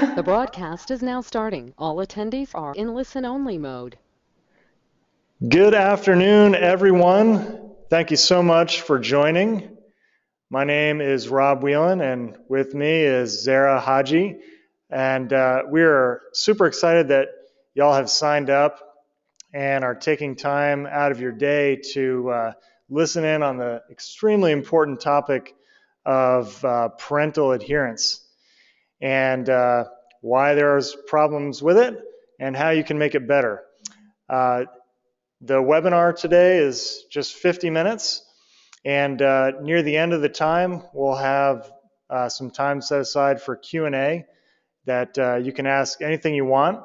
The broadcast is now starting. All attendees are in listen-only mode. Good afternoon, everyone. Thank you so much for joining. My name is Rob Whelan, and with me is Zara Haji. And we're super excited that y'all have signed up and are taking time out of your day to listen in on the extremely important topic of parental adherence and why there's problems with it and how you can make it better. The webinar today is just 50 minutes, and near the end of the time, we'll have some time set aside for Q&A that you can ask anything you want.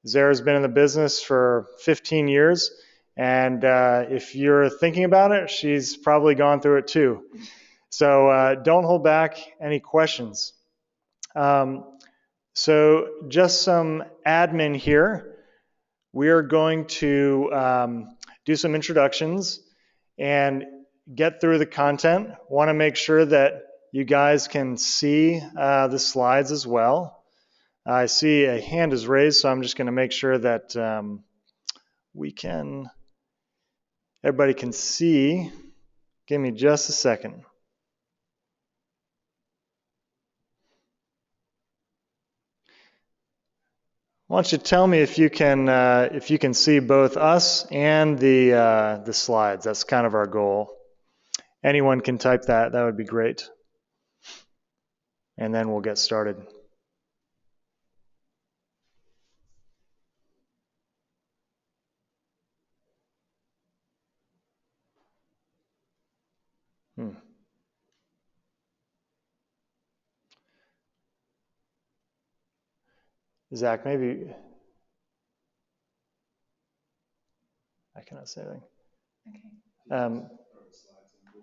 Zara's been in the business for 15 years, and if you're thinking about it, she's probably gone through it too. So don't hold back any questions. So just some admin here. We are going to do some introductions and get through the content. Want to make sure that you guys can see the slides as well. I see a hand is raised, so I'm just going to make sure that everybody can see. Give me just a second. Why don't you tell me if you can see both us and the slides? That's kind of our goal. Anyone can type that. That would be great. And then we'll get started. Zach, maybe I cannot say anything. Okay.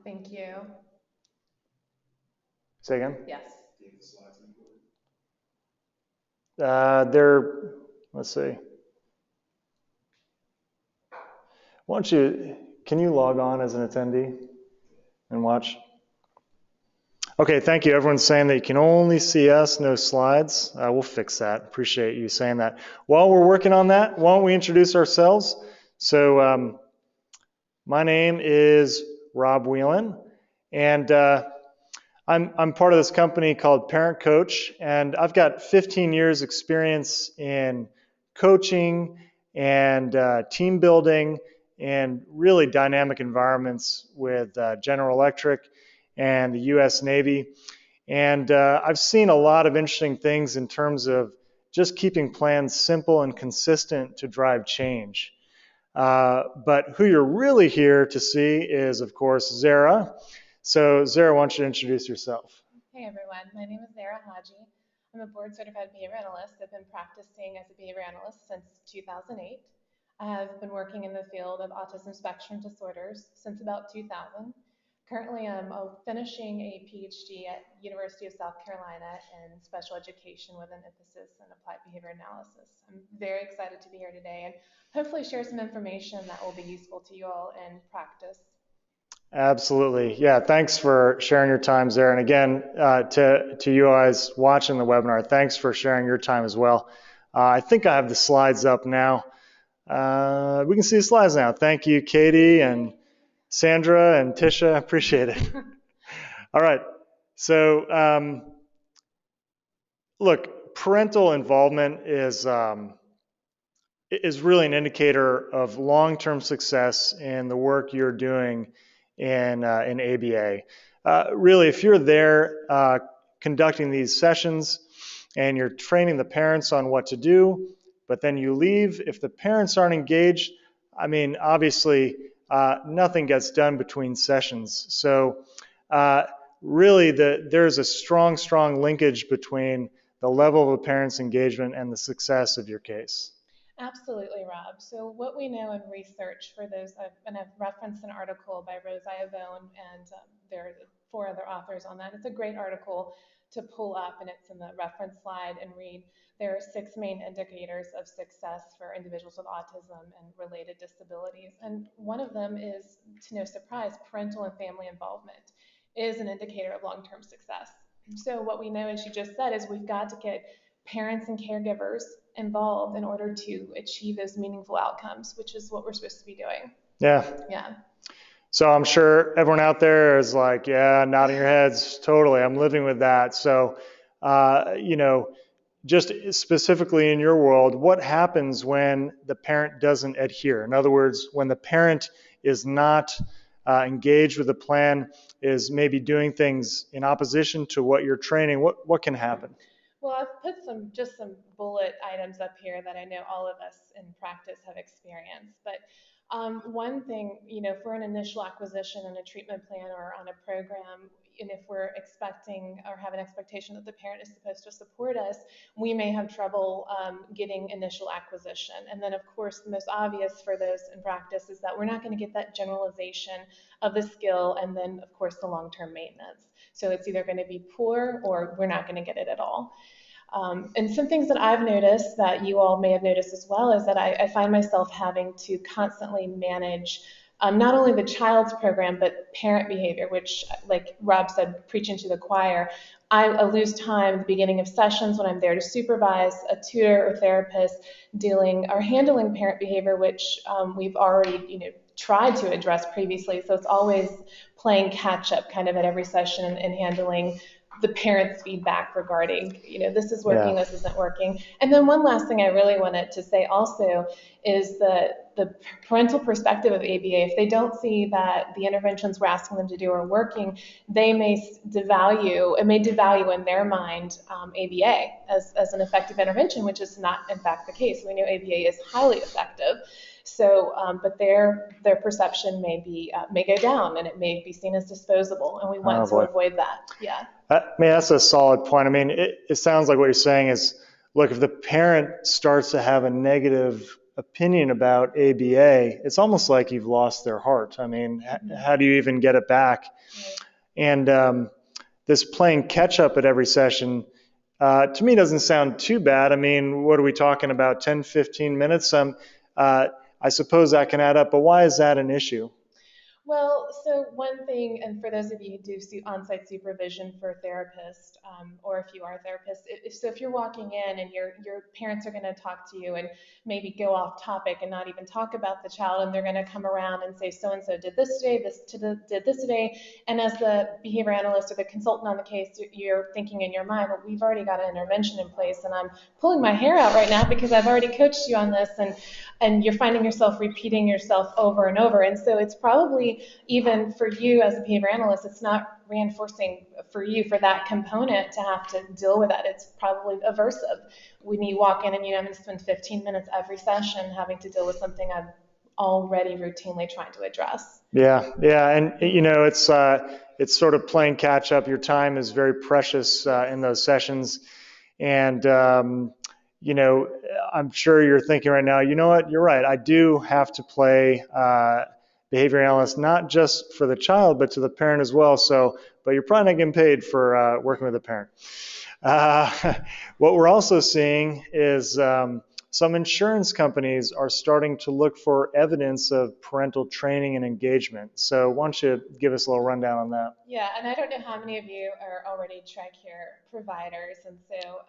Thank you. Say again? Yes. Let's see. Can you log on as an attendee and watch? Okay, thank you. Everyone's saying that you can only see us, no slides. We'll fix that. Appreciate you saying that. While we're working on that, why don't we introduce ourselves? So my name is Rob Whelan, and I'm part of this company called Parent Coach, and I've got 15 years experience in coaching and team building and really dynamic environments with General Electric and the U.S. Navy. And I've seen a lot of interesting things in terms of just keeping plans simple and consistent to drive change. But who you're really here to see is, of course, Zara. So Zara, why don't you introduce yourself? Hey everyone, my name is Zara Haji. I'm a board certified behavior analyst. I've been practicing as a behavior analyst since 2008. I have been working in the field of autism spectrum disorders since about 2000. Currently, I'm finishing a PhD at University of South Carolina in special education with an emphasis in applied behavior analysis. I'm very excited to be here today and hopefully share some information that will be useful to you all in practice. Absolutely. Yeah, thanks for sharing your time, Zara. And again, to you guys watching the webinar, thanks for sharing your time as well. I think I have the slides up now. We can see the slides now. Thank you, Katie and Sandra and Tisha. Appreciate it. All right. So, look, parental involvement is really an indicator of long-term success in the work you're doing in ABA. Really, if you're there conducting these sessions and you're training the parents on what to do, but then you leave, if the parents aren't engaged, I mean, obviously, nothing gets done between sessions. So really, there's a strong linkage between the level of a parent's engagement and the success of your case. Absolutely, Rob. So what we know in research for those, and I've referenced an article by Rose Iavone, and there are 4 other authors on that. It's a great article to pull up, and it's in the reference slide and read. There are 6 main indicators of success for individuals with autism and related disabilities. And one of them is, to no surprise, parental and family involvement is an indicator of long-term success. So what we know, as you just said, is we've got to get parents and caregivers involved in order to achieve those meaningful outcomes, which is what we're supposed to be doing. Yeah. Yeah. So I'm sure everyone out there is like, yeah, nodding your heads, totally. I'm living with that. So, you know, just specifically in your world, what happens when the parent doesn't adhere? In other words, when the parent is not engaged with the plan, is maybe doing things in opposition to what you're training, what can happen? Well, I've put some bullet items up here that I know all of us in practice have experienced. But one thing, for an initial acquisition and a treatment plan or on a program, and if we're expecting or have an expectation that the parent is supposed to support us, we may have trouble getting initial acquisition. And then, of course, the most obvious for those in practice is that we're not going to get that generalization of the skill and then, of course, the long-term maintenance. So it's either going to be poor or we're not going to get it at all. And some things that I've noticed that you all may have noticed as well is that I find myself having to constantly manage not only the child's program, but parent behavior, which, like Rob said, preaching to the choir. I lose time at the beginning of sessions when I'm there to supervise a tutor or therapist dealing or handling parent behavior, which we've already, tried to address previously. So it's always playing catch up kind of at every session and handling the parents' feedback regarding, this is working, this isn't working. And then one last thing I really wanted to say also is the parental perspective of ABA. If they don't see that the interventions we're asking them to do are working, they may devalue, in their mind ABA as an effective intervention, which is not in fact the case. We know ABA is highly effective. So, but their perception may go down, and it may be seen as disposable, and we want to avoid that. Yeah. I mean, that's a solid point. I mean, it sounds like what you're saying is, look, if the parent starts to have a negative opinion about ABA, it's almost like you've lost their heart. I mean, how do you even get it back? Right. And this playing catch up at every session, to me, doesn't sound too bad. I mean, what are we talking about, 10, 15 minutes? I suppose that can add up, but why is that an issue? Well, so one thing, and for those of you who do on-site supervision for therapists, or if you are a therapist, if you're walking in and your parents are going to talk to you and maybe go off topic and not even talk about the child, and they're going to come around and say, so-and-so did this today, did this today, and as the behavior analyst or the consultant on the case, you're thinking in your mind, well, we've already got an intervention in place, and I'm pulling my hair out right now because I've already coached you on this, and you're finding yourself repeating yourself over and over. And so it's probably, even for you as a behavior analyst, it's not reinforcing for you for that component to have to deal with that. It's probably aversive when you walk in and I'm going to spend 15 minutes every session having to deal with something I'm already routinely trying to address. Yeah, and it's sort of playing catch up. Your time is very precious in those sessions, and I'm sure you're thinking right now, you know what, you're right. I do have to play behavior analyst, not just for the child, but to the parent as well. But you're probably not getting paid for working with a parent. What we're also seeing is some insurance companies are starting to look for evidence of parental training and engagement. So why don't you give us a little rundown on that? Yeah, and I don't know how many of you are already TRICARE providers, and so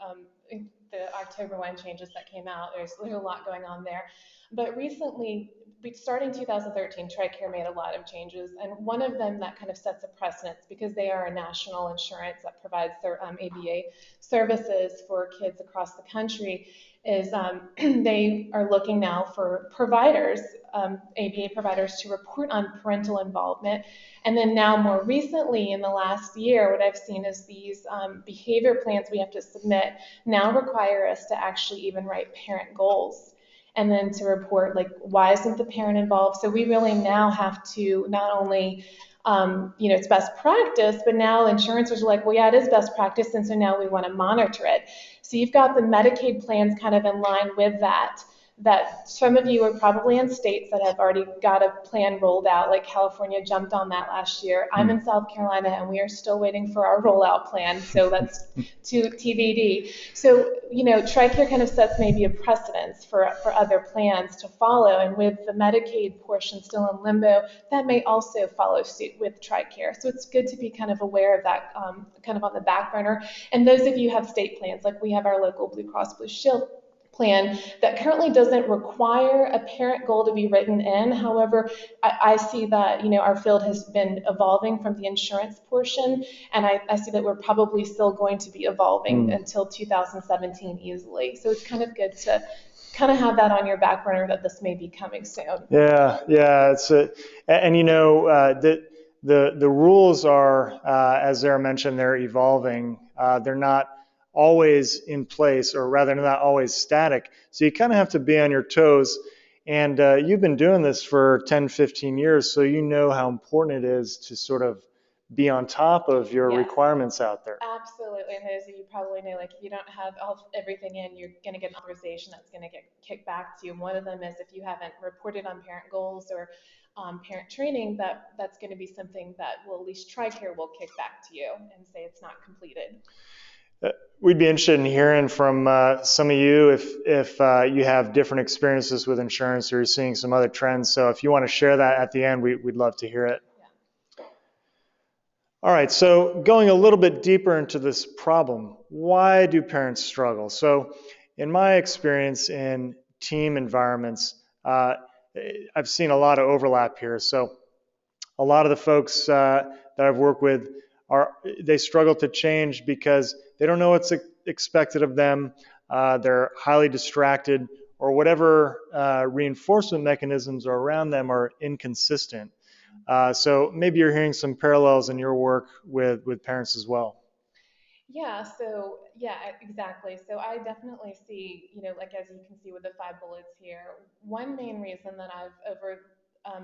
the October 1 changes that came out, there's a lot going on there. But recently, starting 2013, TRICARE made a lot of changes, and one of them that kind of sets a precedence, because they are a national insurance that provides their ABA services for kids across the country, is they are looking now for providers, ABA providers, to report on parental involvement. And then now more recently in the last year, what I've seen is these behavior plans we have to submit now require us to actually even write parent goals and then to report, like, why isn't the parent involved? So we really now have to not only it's best practice, but now insurances are like, well, yeah, it is best practice, and so now we want to monitor it. So you've got the Medicaid plans kind of in line with that. that some of you are probably in states that have already got a plan rolled out, like California jumped on that last year. I'm in South Carolina and we are still waiting for our rollout plan, so that's to TBD. So, TRICARE kind of sets maybe a precedence for other plans to follow, and with the Medicaid portion still in limbo, that may also follow suit with TRICARE. So it's good to be kind of aware of that, kind of on the back burner. And those of you who have state plans, like we have our local Blue Cross Blue Shield plan that currently doesn't require a parent goal to be written in. However, I see that, our field has been evolving from the insurance portion, and I see that we're probably still going to be evolving until 2017 easily. So it's kind of good to kind of have that on your back burner that this may be coming soon. Yeah. The rules are, as Sarah mentioned, they're evolving. They're not always in place, or rather not always static. So you kind of have to be on your toes. And you've been doing this for 10, 15 years, so you know how important it is to sort of be on top of your requirements out there. Absolutely. And those of you probably know, like, if you don't have everything in, you're going to get an authorization that's going to get kicked back to you. And one of them is if you haven't reported on parent goals or parent training, that's going to be something that at least TRICARE will kick back to you and say it's not completed. We'd be interested in hearing from some of you if you have different experiences with insurance or you're seeing some other trends. So if you want to share that at the end, we'd love to hear it. Yeah. All right, so going a little bit deeper into this problem, why do parents struggle? So in my experience in team environments, I've seen a lot of overlap here. So a lot of the folks that I've worked with, they struggle to change because they don't know what's expected of them. They're highly distracted, or whatever reinforcement mechanisms are around them are inconsistent. So maybe you're hearing some parallels in your work with parents as well. Yeah, exactly. So I definitely see, like as you can see with the 5 bullets here, one main reason that over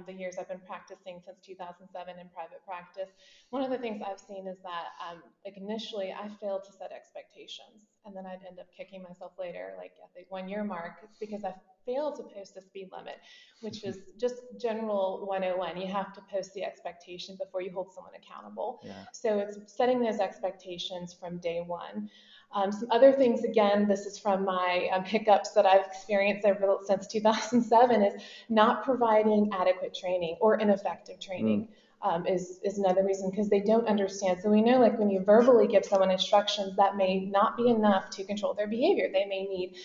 the years I've been practicing since 2007 in private practice, one of the things I've seen is that like initially I failed to set expectations, and then I'd end up kicking myself later, like at the 1 year mark. It's because I failed to post a speed limit, which is just general 101. You have to post the expectation before you hold someone accountable. Yeah. So it's setting those expectations from day one. Some other things, again, this is from my hiccups that I've experienced since 2007, is not providing adequate training or ineffective training. Is another reason, because they don't understand. So we know, like, when you verbally give someone instructions, that may not be enough to control their behavior. They may need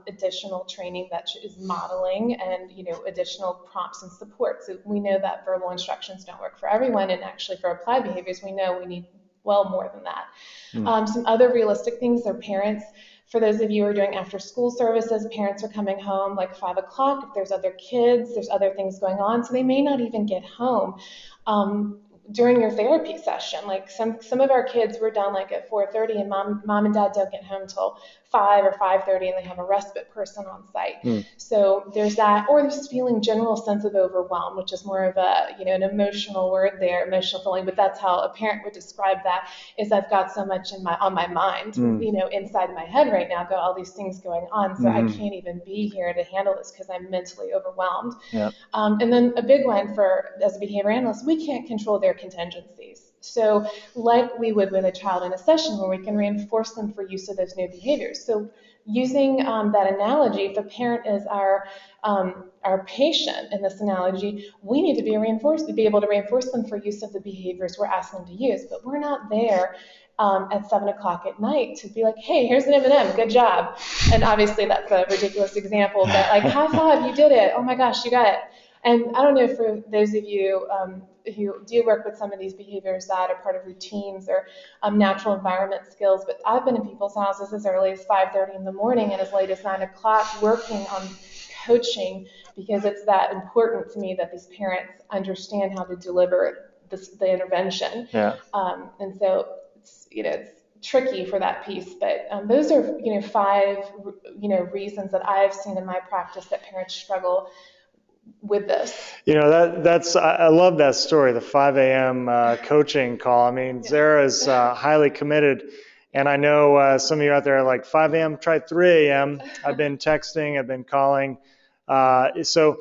additional training that is modeling and additional prompts and support. So we know that verbal instructions don't work for everyone, and actually for applied behaviors, we know we need well more than that. Some other realistic things are parents. For those of you who are doing after school services, parents are coming home like 5 o'clock. If there's other kids, there's other things going on, so they may not even get home during your therapy session. Like some of our kids were done like at 4:30, and mom and dad don't get home till 5 or 5:30, and they have a respite person on site. So there's that, or there's feeling general sense of overwhelm, which is more of a an emotional word there, emotional feeling, but that's how a parent would describe that. Is I've got so much on my mind, inside my head right now. I've got all these things going on, so I can't even be here to handle this because I'm mentally overwhelmed. And then a big one as a behavior analyst, we can't control their contingencies. So like we would with a child in a session, where we can reinforce them for use of those new behaviors. So using that analogy, if a parent is our patient in this analogy, we need to be able to reinforce them for use of the behaviors we're asking them to use. But we're not there at 7 o'clock at night to be like, hey, here's an M&M, good job. And obviously that's a ridiculous example, but like, high five, you did it. Oh my gosh, you got it. And I don't know, for those of you who do work with some of these behaviors that are part of routines or natural environment skills, but I've been in people's houses as early as 5:30 in the morning and as late as 9 o'clock working on coaching, because it's that important to me that these parents understand how to deliver the intervention. And so it's tricky for that piece, but those are 5 reasons that I've seen in my practice that parents struggle with this. I love that story, the 5 a.m. Coaching call. I mean, Zara is highly committed, And I know some of you out there are like 5 a.m., try 3 a.m. I've been texting, I've been calling. So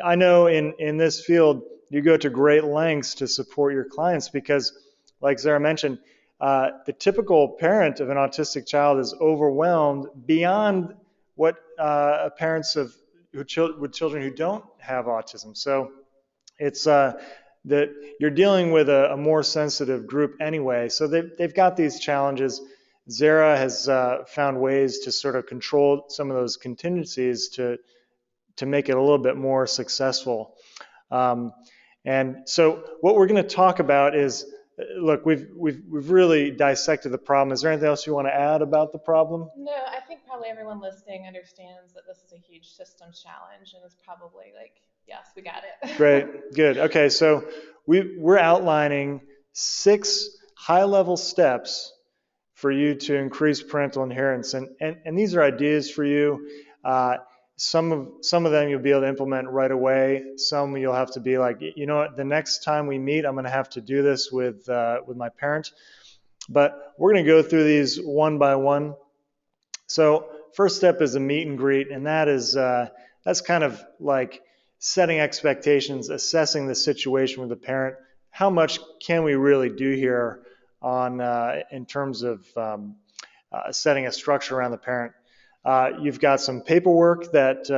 I know in this field, you go to great lengths to support your clients because, like Zara mentioned, the typical parent of an autistic child is overwhelmed beyond what parents of with children who don't have autism. So it's that you're dealing with a more sensitive group anyway. So they've got these challenges. Zara has found ways to sort of control some of those contingencies to make it a little bit more successful. And so what we're going to talk about is, look, we've really dissected the problem. Is there anything else you want to add about the problem? No, I think probably everyone listening understands that this is a huge systems challenge and is probably like, yes, we got it. Great, good. Okay, so we're outlining 6 high-level steps for you to increase parental adherence, and these are ideas for you. Some of them you'll be able to implement right away. Some you'll have to be like, you know what, the next time we meet, I'm going to have to do this with my parent. But we're going to go through these one by one. So first step is a meet and greet, and that's kind of like setting expectations, assessing the situation with the parent. How much can we really do here on in terms of setting a structure around the parent? You've got some paperwork that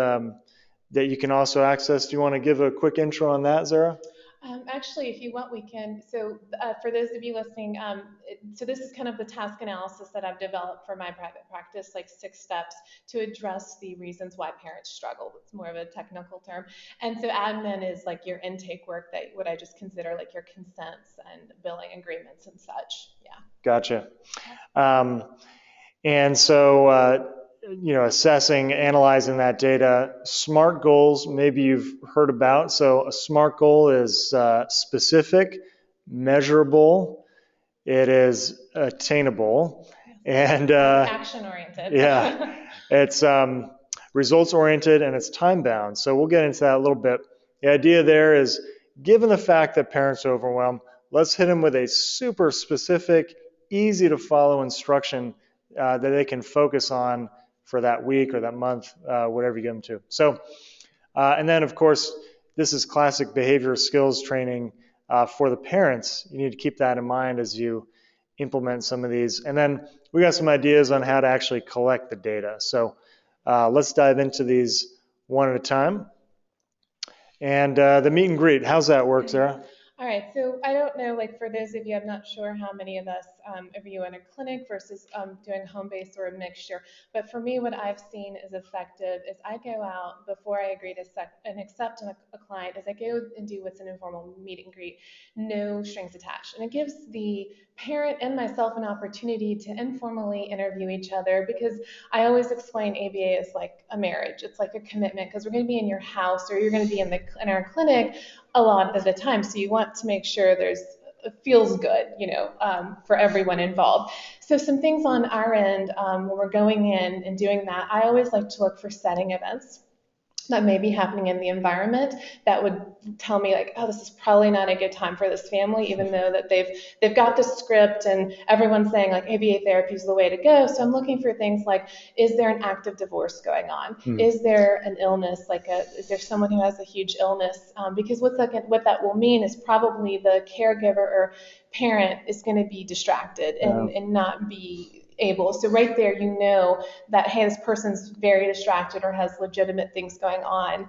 you can also access. Do you want to give a quick intro on that, Zara? Actually, if you want, we can. So for those of you listening, so this is kind of the task analysis that I've developed for my private practice, like 6 steps to address the reasons why parents struggle. It's more of a technical term. And so admin is like your intake work, that what I just consider like your consents and billing agreements and such. Yeah. Gotcha. And so, assessing, analyzing that data. SMART goals, maybe you've heard about. So a SMART goal is specific, measurable, it is attainable, and action oriented. Yeah, it's results oriented and it's time bound. So we'll get into that a little bit. The idea there is, given the fact that parents are overwhelmed, let's hit them with a super specific, easy to follow instruction that they can focus on for that week or that month, whatever you get them to. So, and then of course, this is classic behavioral skills training for the parents. You need to keep that in mind as you implement some of these. And then we got some ideas on how to actually collect the data. So let's dive into these one at a time. And the meet and greet, how's that work, Sarah? All right, so I don't know, like for those of you, I'm not sure how many of us of you in a clinic versus doing home-based or a mixture, but for me, what I've seen is effective is I go out before I agree to accept a client, is I go and do what's an informal meet and greet, no strings attached. And it gives the parent and myself an opportunity to informally interview each other, because I always explain ABA is like a marriage. It's like a commitment, because we're going to be in your house or you're going to be in our clinic a lot of the time. So you want to make sure it feels good, for everyone involved. So some things on our end, when we're going in and doing that, I always like to look for setting events that may be happening in the environment that would tell me like, oh, this is probably not a good time for this family, even though that they've got the script and everyone's saying like ABA therapy is the way to go. So I'm looking for things like, is there an active divorce going on? Is there an illness, is there someone who has a huge illness? Because what that will mean is probably the caregiver or parent is going to be distracted and not be able. So right there, that, hey, this person's very distracted or has legitimate things going on.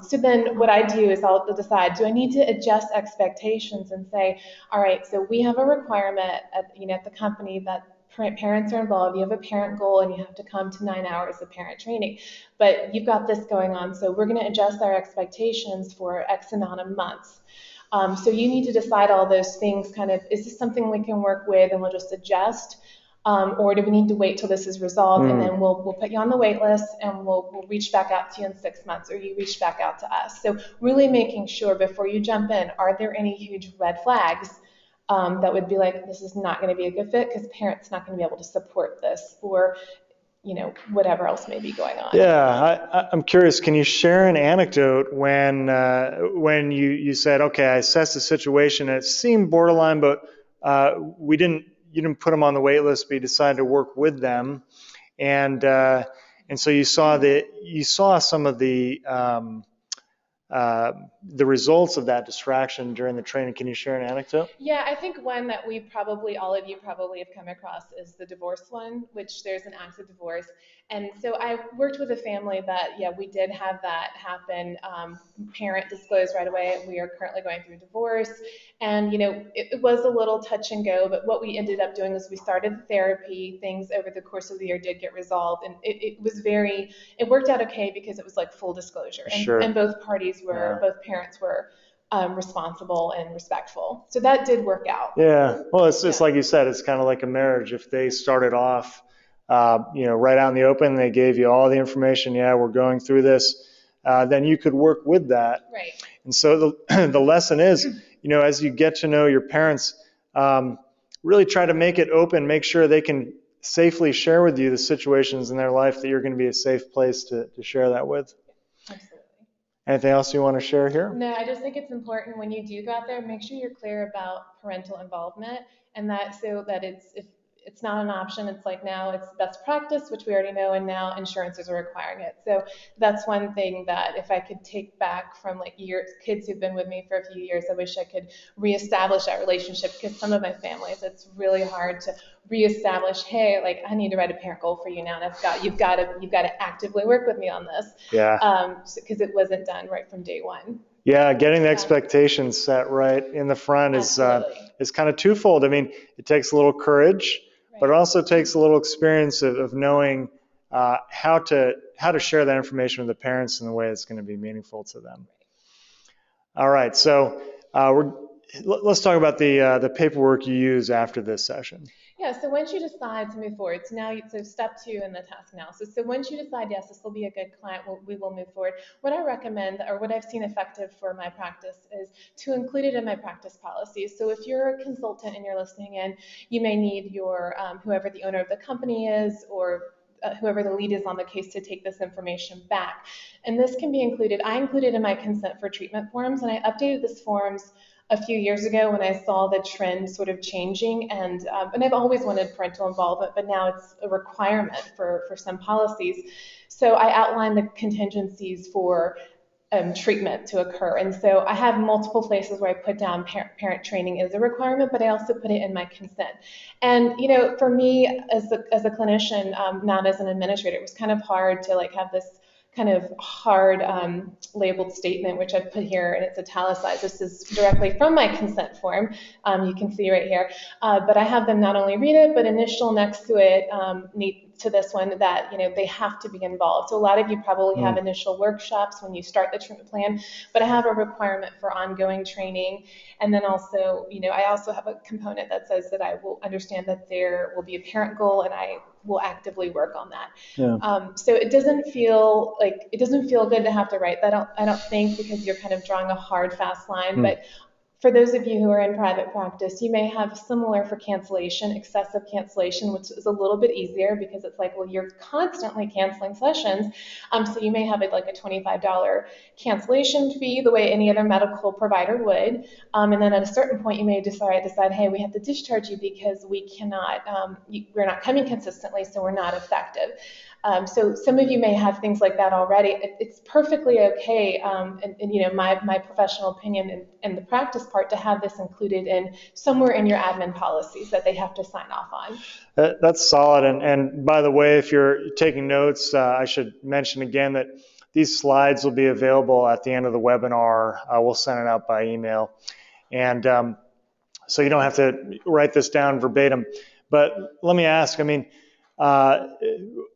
So then what I do is I'll decide, do I need to adjust expectations and say, all right, so we have a requirement at the company that parents are involved. You have a parent goal and you have to come to 9 hours of parent training, but you've got this going on. So we're going to adjust our expectations for X amount of months. So you need to decide all those things, kind of, is this something we can work with and we'll just adjust? Or do we need to wait till this is resolved and then we'll put you on the wait list and we'll reach back out to you in 6 months, or you reach back out to us. So really making sure before you jump in, are there any huge red flags that would be like, this is not going to be a good fit because parents not going to be able to support this, or whatever else may be going on. Yeah, I'm curious, can you share an anecdote when you said, okay, I assessed the situation, it seemed borderline, but we didn't you didn't put them on the wait list, but you decided to work with them, and so you saw some of the results of that distraction during the training. Can you share an anecdote? Yeah, I think one that all of you probably have come across is the divorce one, which there's an active divorce. And so I worked with a family that, yeah, we did have that happen. Parent disclosed right away, we are currently going through divorce. And, it was a little touch and go, but what we ended up doing was we started the therapy. Things over the course of the year did get resolved. And it worked out okay because it was like full disclosure. Sure. And both parents were responsible and respectful. So that did work out. Yeah. Well, it's just like you said, it's kind of like a marriage. If they started off, right out in the open, they gave you all the information. Yeah, we're going through this. Then you could work with that. Right. And so the lesson is, as you get to know your parents, really try to make it open, make sure they can safely share with you the situations in their life that you're going to be a safe place to share that with. Absolutely. Anything else you want to share here? No, I just think it's important when you do go out there, make sure you're clear about parental involvement, and so that if it's not an option, it's like now it's best practice, which we already know, and now insurances are requiring it. So that's one thing that if I could take back from kids who've been with me for a few years, I wish I could reestablish that relationship, because some of my families, it's really hard to reestablish, hey, like I need to write a parent goal for you now, and you've got to actively work with me on this. Yeah. Because it wasn't done right from day one. Yeah, getting the expectations set right in the front is kind of twofold. I mean, it takes a little courage, but it also takes a little experience of knowing how to share that information with the parents in a way that's going to be meaningful to them. All right, so let's talk about the paperwork you use after this session. Yeah, so once you decide to move forward, so step 2 in the task analysis. So once you decide, yes, this will be a good client, we will move forward. What I recommend, or what I've seen effective for my practice, is to include it in my practice policies. So if you're a consultant and you're listening in, you may need your whoever the owner of the company is, or whoever the lead is on the case, to take this information back. And this can be included. I included in my consent for treatment forms, and I updated this forms a few years ago when I saw the trend sort of changing, and I've always wanted parental involvement, but now it's a requirement for some policies. So I outlined the contingencies for treatment to occur, and so I have multiple places where I put down parent training is a requirement, but I also put it in my consent. And for me as a clinician, not as an administrator, it was kind of hard to have this kind of hard labeled statement, which I've put here, and it's italicized. This is directly from my consent form. You can see right here. But I have them not only read it, but initial next to it, to this one, that they have to be involved. So a lot of you probably have initial workshops when you start the treatment plan, but I have a requirement for ongoing training. And then also, I also have a component that says that I will understand that there will be a parent goal, and I will actively work on that. Yeah. So it doesn't feel good to have to write that. I don't think, because you're kind of drawing a hard, fast line. But for those of you who are in private practice, you may have similar for cancellation, excessive cancellation, which is a little bit easier because it's like, well, you're constantly canceling sessions. So you may have a $25 cancellation fee, the way any other medical provider would. And then at a certain point, you may decide, hey, we have to discharge you because we cannot, we're not coming consistently, so we're not effective. So some of you may have things like that already. It's perfectly okay, and my professional opinion and the practice part, to have this included in somewhere in your admin policies that they have to sign off on. That's solid. And by the way, if you're taking notes, I should mention again that these slides will be available at the end of the webinar. We'll send it out by email. And so you don't have to write this down verbatim. But let me ask,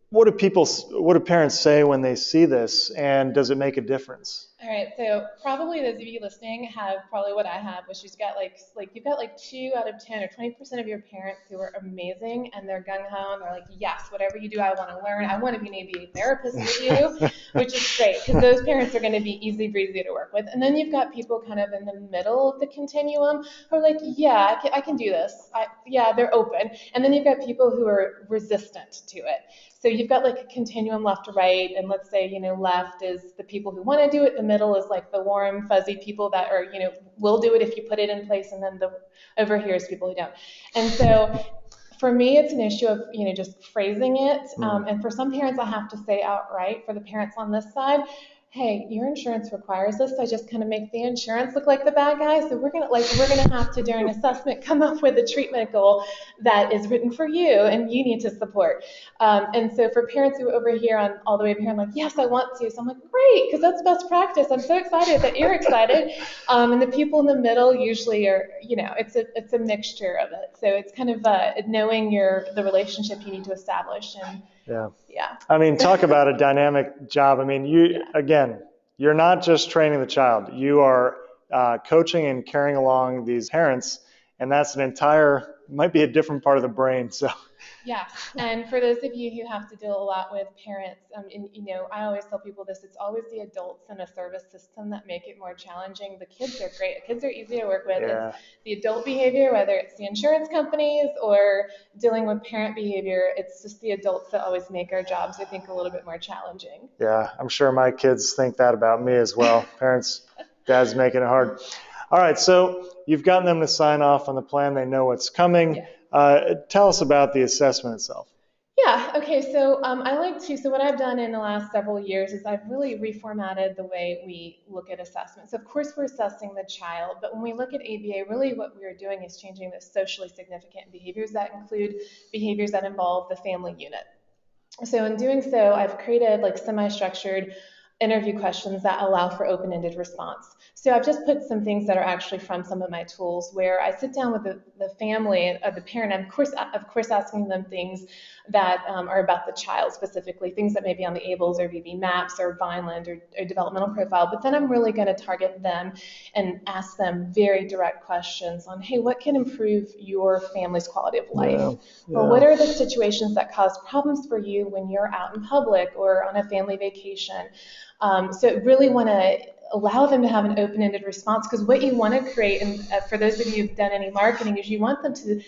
what do parents say when they see this, and does it make a difference? All right, so probably those of you listening have probably what I have, which is you've got 2 out of 10 or 20% of your parents who are amazing, and they're gung-ho, and they're like, yes, whatever you do, I want to learn. I want to be an ABA therapist with you, which is great, because those parents are going to be easy breezy to work with. And then you've got people kind of in the middle of the continuum who are like, yeah, I can do this. They're open. And then you've got people who are resistant to it. So you've got a continuum left to right, and let's say, left is the people who want to do it, the middle is the warm, fuzzy people that are, will do it if you put it in place, and then over here is people who don't. And so For me, it's an issue of, just phrasing it. And for some parents, I have to say outright, for the parents on this side, hey, your insurance requires this. So I just kind of make the insurance look like the bad guy. So we're gonna have to, during assessment, come up with a treatment goal that is written for you and you need to support. And so for parents who are over here on all the way over here, I'm like, yes, I want to. So I'm like, great, because that's best practice. I'm so excited that you're excited. And the people in the middle usually are, it's a mixture of it. So it's kind of knowing the relationship you need to establish. And yeah. I mean, talk about a dynamic job. I mean, again, you're not just training the child. You are coaching and carrying along these parents, and that's might be a different part of the brain. So. Yes, and for those of you who have to deal a lot with parents, I always tell people this, it's always the adults in a service system that make it more challenging. The kids are great. The kids are easy to work with. Yeah. It's the adult behavior, whether it's the insurance companies or dealing with parent behavior, it's just the adults that always make our jobs, I think, a little bit more challenging. Yeah, I'm sure my kids think that about me as well. Parents, dads making it hard. All right, so you've gotten them to sign off on the plan. They know what's coming. Yeah. Tell us about the assessment itself. Yeah, okay, so so what I've done in the last several years is I've really reformatted the way we look at assessments. So of course we're assessing the child, but when we look at ABA, really what we're doing is changing the socially significant behaviors that include behaviors that involve the family unit. So in doing so, I've created like semi-structured interview questions that allow for open-ended response. So I've just put some things that are actually from some of my tools where I sit down with the family of the parent, and of course asking them things that are about the child specifically, things that may be on the ABLES or VB maps or Vineland or developmental profile, but then I'm really going to target them and ask them very direct questions on, hey, what can improve your family's quality of life? Yeah. Or what are the situations that cause problems for you when you're out in public or on a family vacation? So really want to allow them to have an open-ended response, because what you want to create, and for those of you who've done any marketing, is you want them to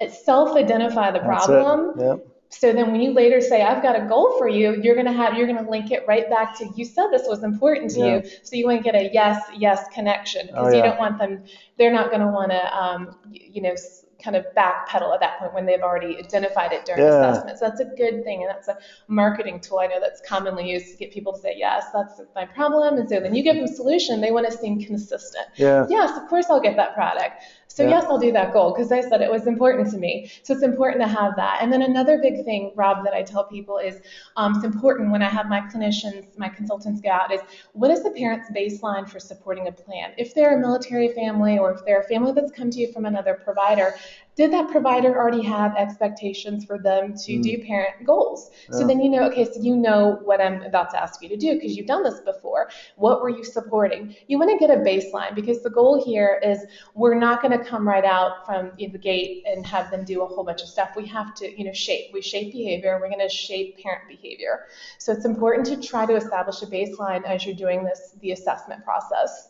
self-identify the problem. Yep. So then when you later say, I've got a goal for you, you're going to link it right back to, you said this was important to you. So you want to get a yes connection, because you don't want them, they're not going to want to, kind of backpedal at that point when they've already identified it during assessment. So that's a good thing, and that's a marketing tool I know that's commonly used to get people to say, yes, that's my problem. And so then you give them a solution, they want to seem consistent. Yes, of course I'll get that product. So yes, I'll do that goal because I said it was important to me. So it's important to have that. And then another big thing, Rob, that I tell people is it's important when I have my clinicians, my consultants go out, is what is the parent's baseline for supporting a plan? If they're a military family or if they're a family that's come to you from another provider, did that provider already have expectations for them to do parent goals? So then so you know what I'm about to ask you to do because you've done this before. What were you supporting? You want to get a baseline, because the goal here is we're not going to come right out from the gate and have them do a whole bunch of stuff. We have to, shape. We shape behavior. We're going to shape parent behavior. So it's important to try to establish a baseline as you're doing the assessment process.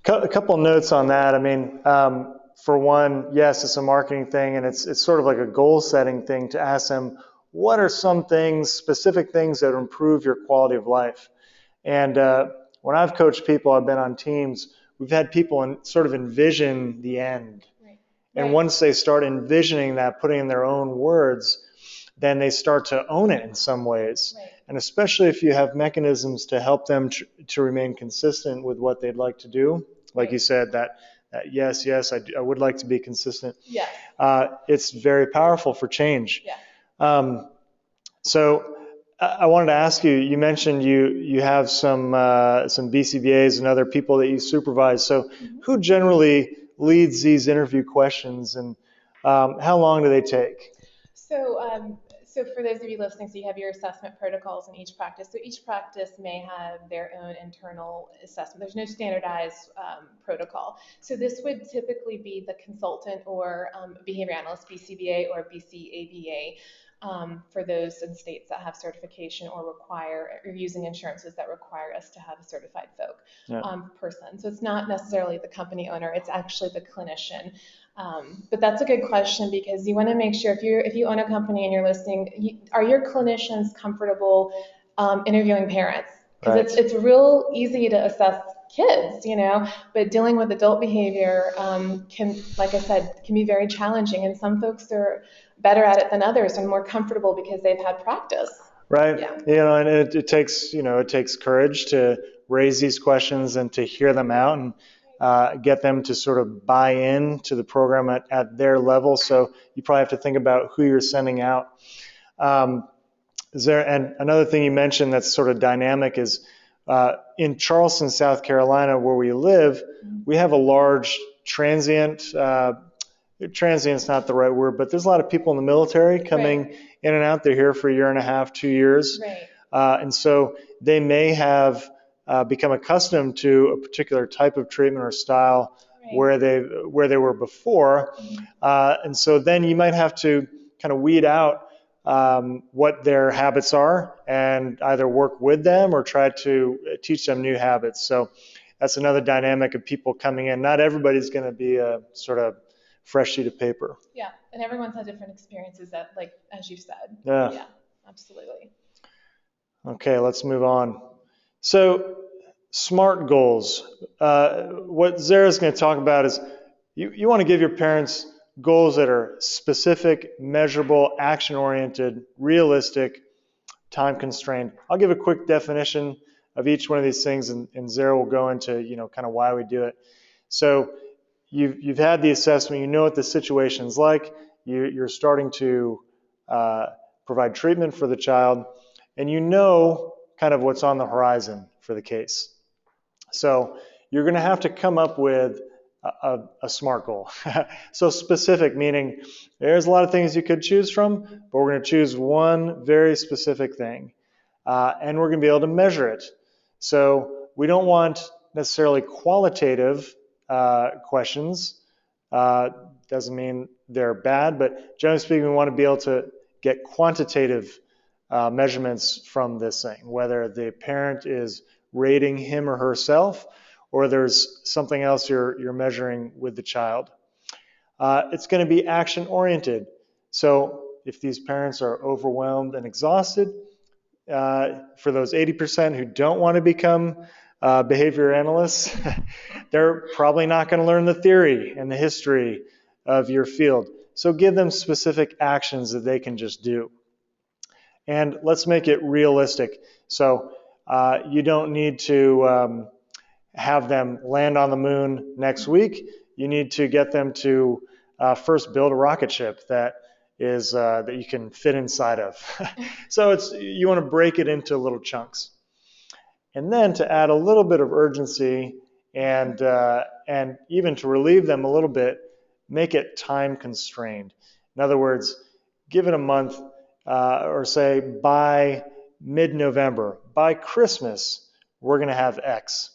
A couple notes on that. I mean, for one, yes, it's a marketing thing, and it's sort of like a goal-setting thing to ask them, what are some things, specific things that improve your quality of life? And when I've coached people, I've been on teams, we've had people sort of envision the end. And once they start envisioning that, putting in their own words, then they start to own it in some ways. And especially if you have mechanisms to help them to remain consistent with what they'd like to do, like you said, that yes, I would like to be consistent. It's very powerful for change. So I wanted to ask you, you mentioned you have some BCBAs and other people that you supervise. So who generally leads these interview questions, and how long do they take? So for those of you listening, so you have your assessment protocols in each practice. So each practice may have their own internal assessment. There's no standardized protocol. So this would typically be the consultant or behavior analyst, BCBA or BCABA, for those in states that have certification or using insurances that require us to have a certified person. So it's not necessarily the company owner, it's actually the clinician. But that's a good question, because you want to make sure if you own a company and you're listening, are your clinicians comfortable interviewing parents? Because it's real easy to assess kids, but dealing with adult behavior can, like I said, can be very challenging. And some folks are better at it than others and more comfortable because they've had practice. Right. Yeah. And it takes courage to raise these questions and to hear them out and get them to sort of buy in to the program at their level. So you probably have to think about who you're sending out. And another thing you mentioned that's sort of dynamic is in Charleston, South Carolina, where we live, we have a large transient's not the right word, but there's a lot of people in the military coming in and out. They're here for a year and a half, 2 years. And so they may have become accustomed to a particular type of treatment or style where they were before. And so then you might have to kind of weed out what their habits are and either work with them or try to teach them new habits. So that's another dynamic of people coming in. Not everybody's going to be a sort of fresh sheet of paper. Yeah, and everyone's had different experiences that, like, as you said. Yeah, absolutely. Okay, let's move on. So SMART goals. What Zara's going to talk about is you want to give your parents goals that are specific, measurable, action-oriented, realistic, time-constrained. I'll give a quick definition of each one of these things, and Zara will go into kind of why we do it. So you've had the assessment, you know what the situation's like, you're starting to provide treatment for the child, and you know kind of what's on the horizon for the case. So you're going to have to come up with a SMART goal. So specific, meaning there's a lot of things you could choose from, but we're going to choose one very specific thing. And we're going to be able to measure it. So we don't want necessarily qualitative questions. Doesn't mean they're bad, but generally speaking, we want to be able to get quantitative measurements from this thing, whether the parent is rating him or herself, or there's something else you're measuring with the child. It's going to be action-oriented. So if these parents are overwhelmed and exhausted, for those 80% who don't want to become behavior analysts, they're probably not going to learn the theory and the history of your field. So give them specific actions that they can just do. And let's make it realistic. So you don't need to have them land on the moon next week. You need to get them to first build a rocket ship that you can fit inside of. So you want to break it into little chunks. And then to add a little bit of urgency and even to relieve them a little bit, make it time constrained. In other words, give it a month or say by mid-November, by Christmas, we're going to have X.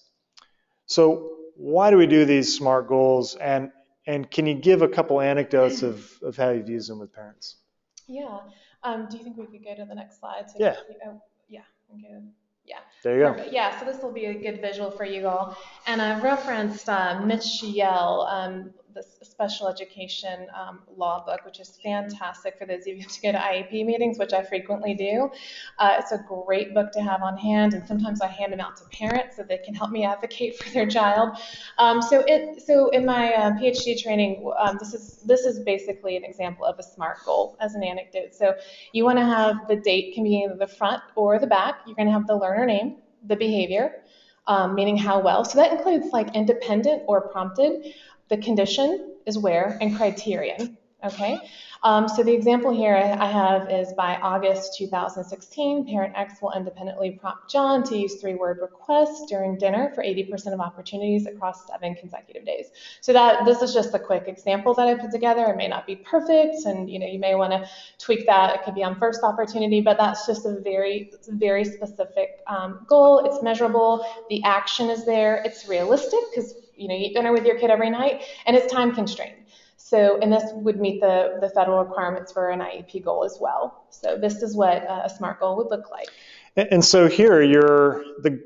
So why do we do these SMART goals? And can you give a couple anecdotes of how you've used them with parents? Yeah. Do you think we could go to the next slide? Yeah. Yeah. Okay. Yeah. There you Perfect. go. Yeah, so this will be a good visual for you all. And I've referenced Mitch Yell, the special education law book, which is fantastic for those of you to go to IEP meetings, which I frequently do. It's a great book to have on hand, and sometimes I hand them out to parents so they can help me advocate for their child. So in my PhD training, this is basically an example of a SMART goal as an anecdote. So you want to have the date can be either the front or the back. You're going to have the learner name, the behavior, meaning how well. So that includes like independent or prompted. The condition is where, and criterion. Okay. So the example here I have is by August 2016, parent X will independently prompt John to use 3-word requests during dinner for 80% of opportunities across 7 consecutive days. So this is just a quick example that I put together. It may not be perfect, and you may want to tweak that. It could be on first opportunity, but that's just a very, very specific goal. It's measurable. The action is there. It's realistic because you eat dinner with your kid every night, and it's time constrained. So, and this would meet the federal requirements for an IEP goal as well. So this is what a SMART goal would look like. And so here, the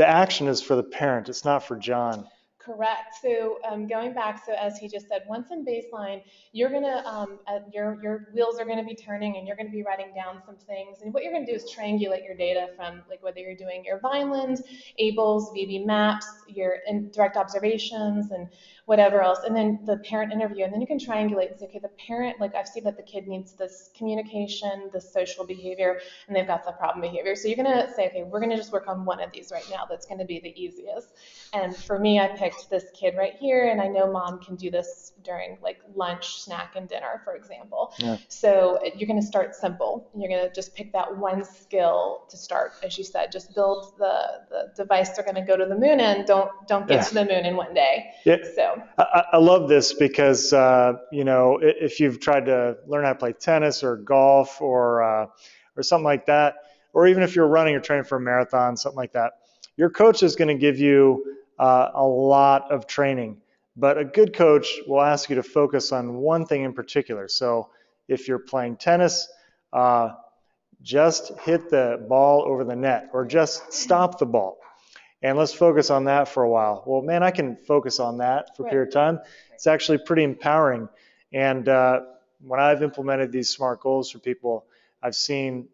action is for the parent. It's not for John. Correct. So going back, so as he just said, once in baseline, you're gonna your wheels are gonna be turning, and you're gonna be writing down some things. And what you're gonna do is triangulate your data from like whether you're doing your Vineland, Abel's, VB maps, your direct observations, and whatever else, and then the parent interview, and then you can triangulate and say, okay, the parent, like I've seen that the kid needs this communication, this social behavior, and they've got the problem behavior. So you're gonna say, okay, we're gonna just work on one of these right now. That's gonna be the easiest. And for me, I picked this kid right here, and I know mom can do this during like lunch, snack, and dinner, for example. Yeah. So you're going to start simple. You're going to just pick that one skill to start, as you said. Just build the device they're going to go to the moon in. Don't get to the moon in one day. Yeah. So I love this because if you've tried to learn how to play tennis or golf or something like that, or even if you're running or training for a marathon, something like that, your coach is going to give you a lot of training, but a good coach will ask you to focus on one thing in particular. So if you're playing tennis, just hit the ball over the net or just stop the ball. And let's focus on that for a while. Well, man, I can focus on that for a period of time. It's actually pretty empowering. And when I've implemented these SMART goals for people, I've seen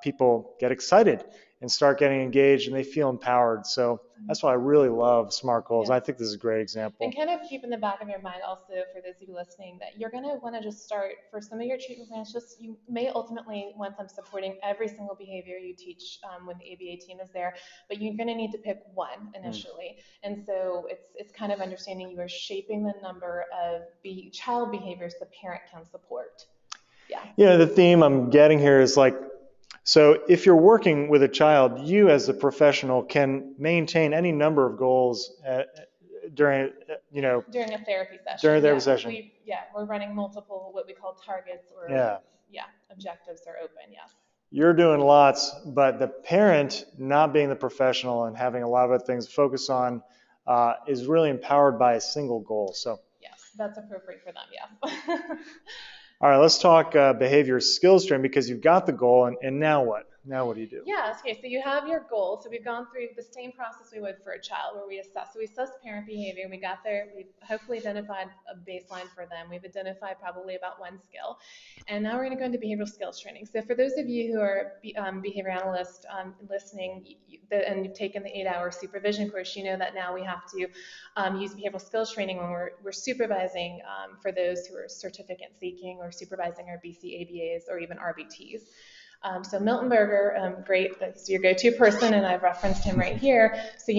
people get excited and start getting engaged, and they feel empowered. So that's why I really love SMART goals. Yeah. I think this is a great example. And kind of keep in the back of your mind also, for those of you listening, that you're going to want to just start for some of your treatment plans. Just you may ultimately want them supporting every single behavior you teach when the ABA team is there, but you're going to need to pick one initially. And so it's kind of understanding you are shaping the number of child behaviors the parent can support. Yeah. The theme I'm getting here is like, so if you're working with a child, you as a professional can maintain any number of goals during a therapy session. During a therapy session. We're running multiple what we call targets or objectives are open. Yes. You're doing lots, but the parent not being the professional and having a lot of other things to focus on is really empowered by a single goal. So yes, that's appropriate for them. Yeah. All right, let's talk behavior skills training, because you've got the goal, and now what? Now what do you do? Yeah, okay, so you have your goal. So we've gone through the same process we would for a child where we assess. So we assess parent behavior. We got there. We've hopefully identified a baseline for them. We've identified probably about one skill. And now we're going to go into behavioral skills training. So for those of you who are behavior analysts listening, and you've taken the 8-hour supervision course, you know that now we have to use behavioral skills training when we're supervising for those who are certificate seeking or supervising our BCABAs or even RBTs. So Milton Berger, great, that's your go-to person, and I've referenced him right here. So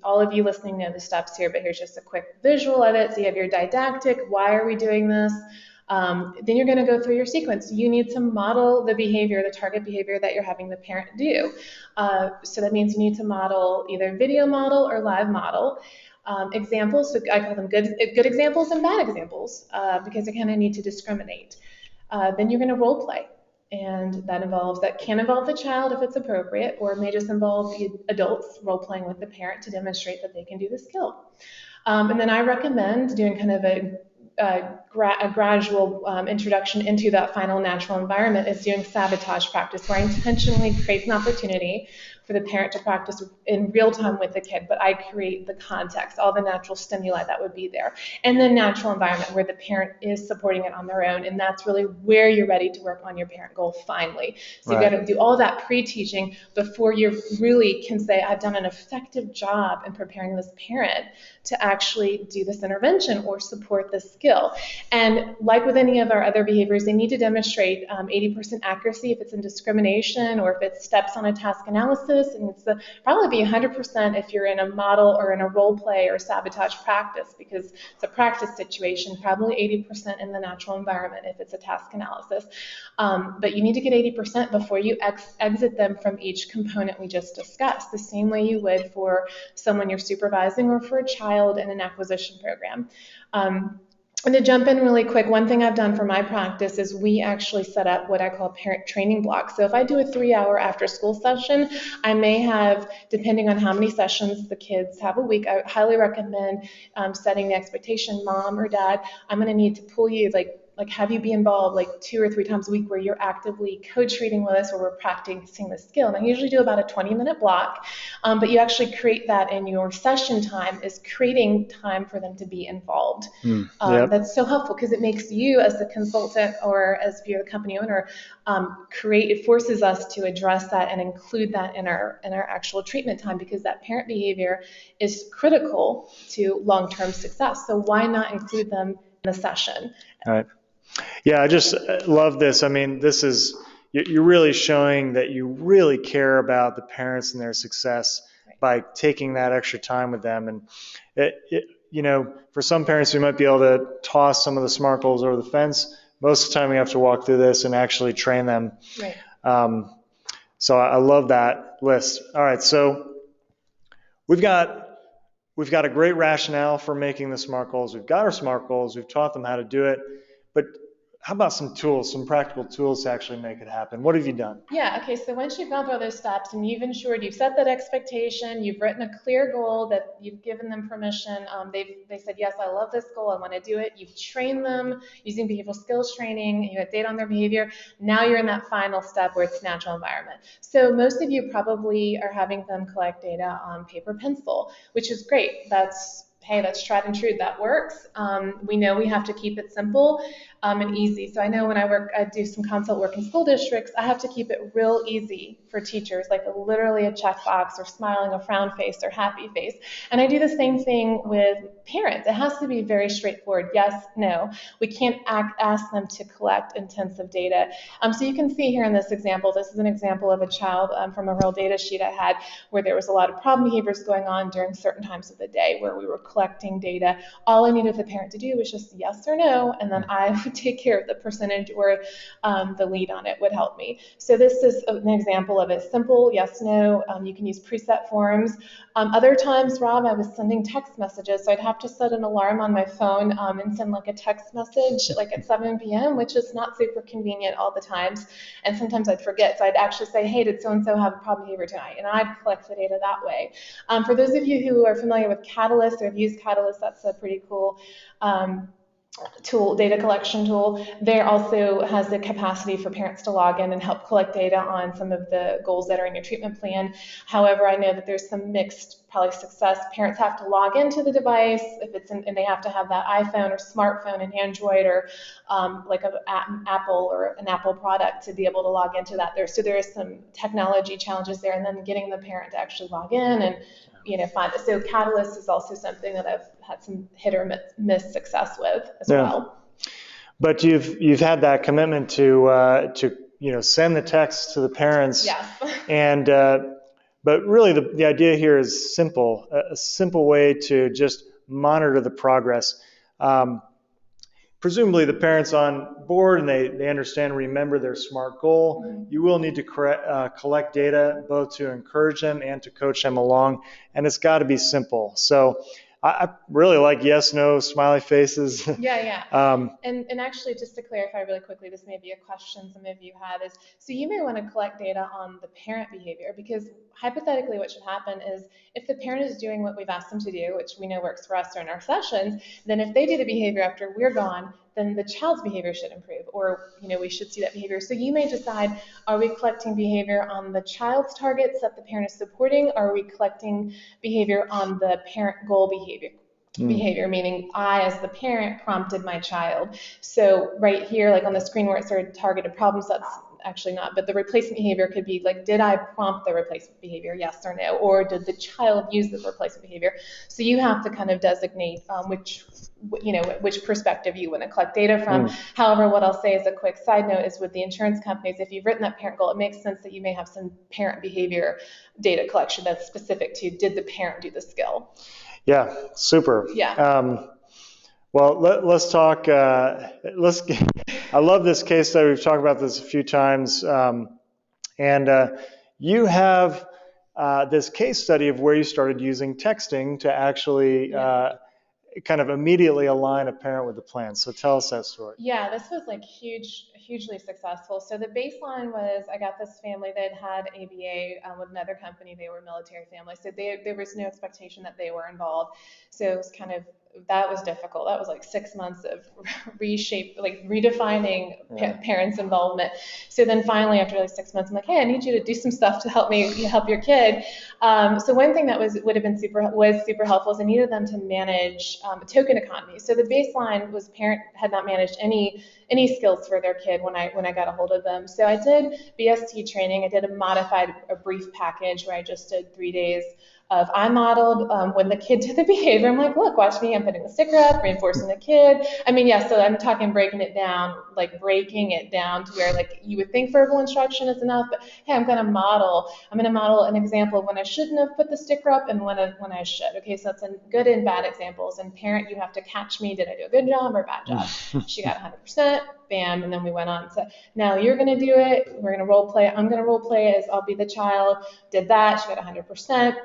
all of you listening know the steps here, but here's just a quick visual of it. So you have your didactic, why are we doing this? Then you're going to go through your sequence. You need to model the behavior, the target behavior that you're having the parent do. So that means you need to model either video model or live model. Examples, so I call them good examples and bad examples because I kind of need to discriminate. Then you're going to role play. And that can involve the child if it's appropriate, or it may just involve the adults role-playing with the parent to demonstrate that they can do the skill. And then I recommend doing kind of a gradual introduction into that final natural environment is doing sabotage practice, where I intentionally create an opportunity for the parent to practice in real time with the kid, but I create the context, all the natural stimuli that would be there, and the natural environment where the parent is supporting it on their own, and that's really where you're ready to work on your parent goal finally. So you've got to do all that pre-teaching before you really can say, I've done an effective job in preparing this parent to actually do this intervention or support this skill. And like with any of our other behaviors, they need to demonstrate 80% accuracy if it's in discrimination or if it's steps on a task analysis, and it's probably be 100% if you're in a model or in a role play or sabotage practice, because it's a practice situation, probably 80% in the natural environment if it's a task analysis. But you need to get 80% before you exit them from each component we just discussed, the same way you would for someone you're supervising or for a child in an acquisition program. And to jump in really quick, one thing I've done for my practice is we actually set up what I call parent training blocks. So if I do a 3-hour after school session, I may have, depending on how many sessions the kids have a week, I highly recommend setting the expectation, mom or dad, I'm going to need to pull you, like have you be involved like 2 or 3 times a week where you're actively co-treating with us or we're practicing the skill. And I usually do about a 20-minute block. But you actually create that in your session time, is creating time for them to be involved. Yep. That's so helpful because it makes you as the consultant, or as if you're the company owner, it forces us to address that and include that in our actual treatment time, because that parent behavior is critical to long-term success. So why not include them in the session? All right. Yeah, I just love this. I mean, you're really showing that you really care about the parents and their success by taking that extra time with them. And for some parents, we might be able to toss some of the SMART goals over the fence. Most of the time, we have to walk through this and actually train them. Right. So I love that list. All right, so we've got a great rationale for making the SMART goals. We've got our SMART goals. We've taught them how to do it. But how about some tools, some practical tools to actually make it happen? What have you done? Yeah, okay, so once you've gone through all those steps and you've set that expectation, you've written a clear goal that you've given them permission, they said, yes, I love this goal, I want to do it. You've trained them using behavioral skills training, you have data on their behavior. Now you're in that final step where it's natural environment. So most of you probably are having them collect data on paper pencil, which is great. Hey, that's tried and true. That works. We know we have to keep it simple and easy. So I know when I do some consult work in school districts, I have to keep it real easy for teachers, like literally a checkbox or smiling, a frown face or happy face. And I do the same thing with parents. It has to be very straightforward. Yes, no. We can't ask them to collect intensive data. So you can see here in this example, this is an example of a child from a real data sheet I had where there was a lot of problem behaviors going on during certain times of the day where we were collecting data. All I needed the parent to do was just yes or no, and then I would take care of the percentage, or the lead on it would help me. So this is an example of a simple yes, no. You can use preset forms. Other times, Rob, I was sending text messages, so I'd have to set an alarm on my phone and send like a text message like at 7 p.m., which is not super convenient all the times. And sometimes I'd forget, so I'd actually say, hey, did so-and-so have a problem behavior tonight? And I'd collect the data that way. For those of you who are familiar with Catalyst or have used Catalyst, that's a pretty cool tool, data collection tool. There also has the capacity for parents to log in and help collect data on some of the goals that are in your treatment plan. However, I know that there's some mixed probably success. Parents have to log into the device and they have to have that iPhone or smartphone and Android or like an Apple or an Apple product to be able to log into that. So there is some technology challenges there, and then getting the parent to actually log in and find it. So Catalyst is also something that I've had some hit or miss success with as well. But you've had that commitment to send the text to the parents. Yes. And but really the idea here is simple, a simple way to just monitor the progress. Presumably the parents on board and they understand, remember their SMART goal. Mm-hmm. You will need to collect data both to encourage them and to coach them along, and it's got to be simple. So I really like yes, no, smiley faces. Yeah. And actually, just to clarify really quickly, this may be a question some of you have is, so you may want to collect data on the parent behavior, because hypothetically what should happen is if the parent is doing what we've asked them to do, which we know works for us during our sessions, then if they do the behavior after we're gone, then the child's behavior should improve, or we should see that behavior. So you may decide, are we collecting behavior on the child's targets that the parent is supporting, or are we collecting behavior on the parent goal behavior? Behavior, meaning I, as the parent, prompted my child. So right here, like on the screen where it started targeted problems, that's actually not, but the replacement behavior could be like, did I prompt the replacement behavior, yes or no, or did the child use the replacement behavior? So you have to kind of designate which perspective you want to collect data from. However, what I'll say as a quick side note is with the insurance companies, if you've written that parent goal, it makes sense that you may have some parent behavior data collection that's specific to, did the parent do the skill? Yeah, super. Yeah. Well, let's talk. I love this case study. We've talked about this a few times. And you have this case study of where you started using texting to actually kind of immediately align a parent with the plan. So tell us that story. Yeah, this was like hugely successful. So the baseline was, I got this family that had ABA with another company. They were a military family, so there was no expectation that they were involved. So it was kind of that was difficult. That was like 6 months of redefining parents' involvement. So then finally, after like 6 months, I'm like, hey, I need you to do some stuff to help your kid. So one thing that would have been super helpful is I needed them to manage a token economy. So the baseline was parent had not managed any skills for their kid when I got a hold of them. So I did BST training. I did a brief package where I just did 3 days of I modeled when the kid did the behavior. I'm like, look, watch me. I'm putting the sticker up, reinforcing the kid. I mean, yeah, so I'm talking breaking it down to where like you would think verbal instruction is enough, but hey, I'm going to model an example of when I shouldn't have put the sticker up and when I should. Okay, so that's a good and bad examples. And parent, you have to catch me. Did I do a good job or a bad job? She got 100%, bam, and then we went on to, now you're going to do it. We're going to role play. I'm going to role play as I'll be the child. Did that. She got 100%.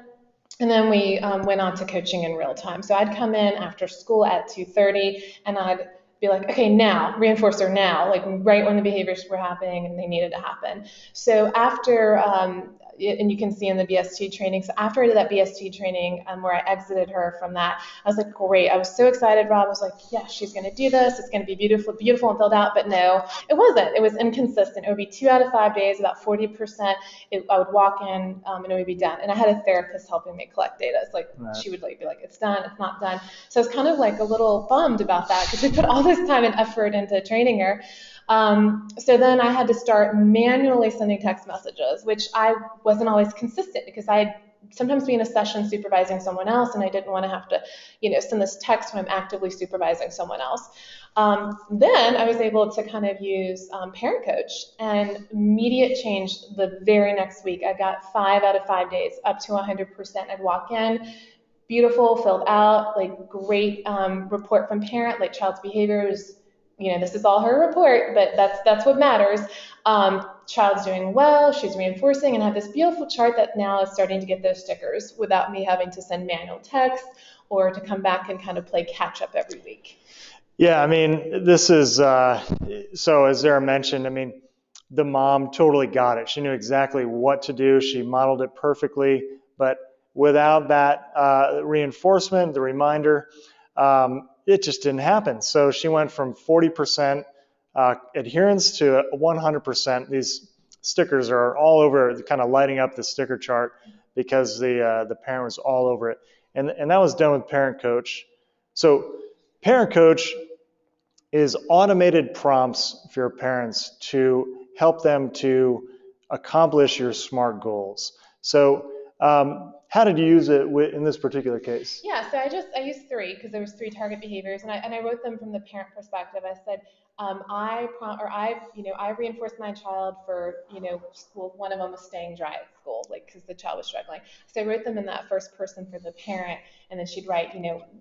And then we went on to coaching in real time. So I'd come in after school at 2:30 and I'd be like, okay, now, reinforcer now, like right when the behaviors were happening and they needed to happen. So after, and you can see in the BST training, so after I did that BST training where I exited her from that, I was like, great. I was so excited. Rob was like, yeah, she's going to do this. It's going to be beautiful and filled out. But no, it wasn't. It was inconsistent. It would be 2 out of 5 days, about 40%. I would walk in and it would be done. And I had a therapist helping me collect data. It's like, she would be like, it's done, it's not done. So I was kind of like a little bummed about that because we put all this time and effort into training her. So then I had to start manually sending text messages, which I wasn't always consistent because I'd sometimes be in a session supervising someone else and I didn't want to have to, send this text when I'm actively supervising someone else. Then I was able to kind of use Parent Coach, and immediate change the very next week. I got 5 out of 5 days up to 100%. I'd walk in, beautiful, filled out, like great report from parent, like child's behaviors. This is all her report, but that's what matters. Child's doing well, she's reinforcing, and I have this beautiful chart that now is starting to get those stickers without me having to send manual text or to come back and kind of play catch up every week. Yeah, I mean, this is, so as Zara mentioned, I mean, the mom totally got it. She knew exactly what to do. She modeled it perfectly, but without that reinforcement, the reminder, it just didn't happen. So she went from 40% adherence to 100%. These stickers are all over, kind of lighting up the sticker chart because the parent was all over it. And that was done with Parent Coach. So Parent Coach is automated prompts for your parents to help them to accomplish your SMART goals. So how did you use it in this particular case? Yeah, so I used 3 because there was 3 target behaviors, and I wrote them from the parent perspective. I said, I reinforced my child for school. One of them was staying dry at school, like because the child was struggling. So I wrote them in that first person for the parent, and then she'd write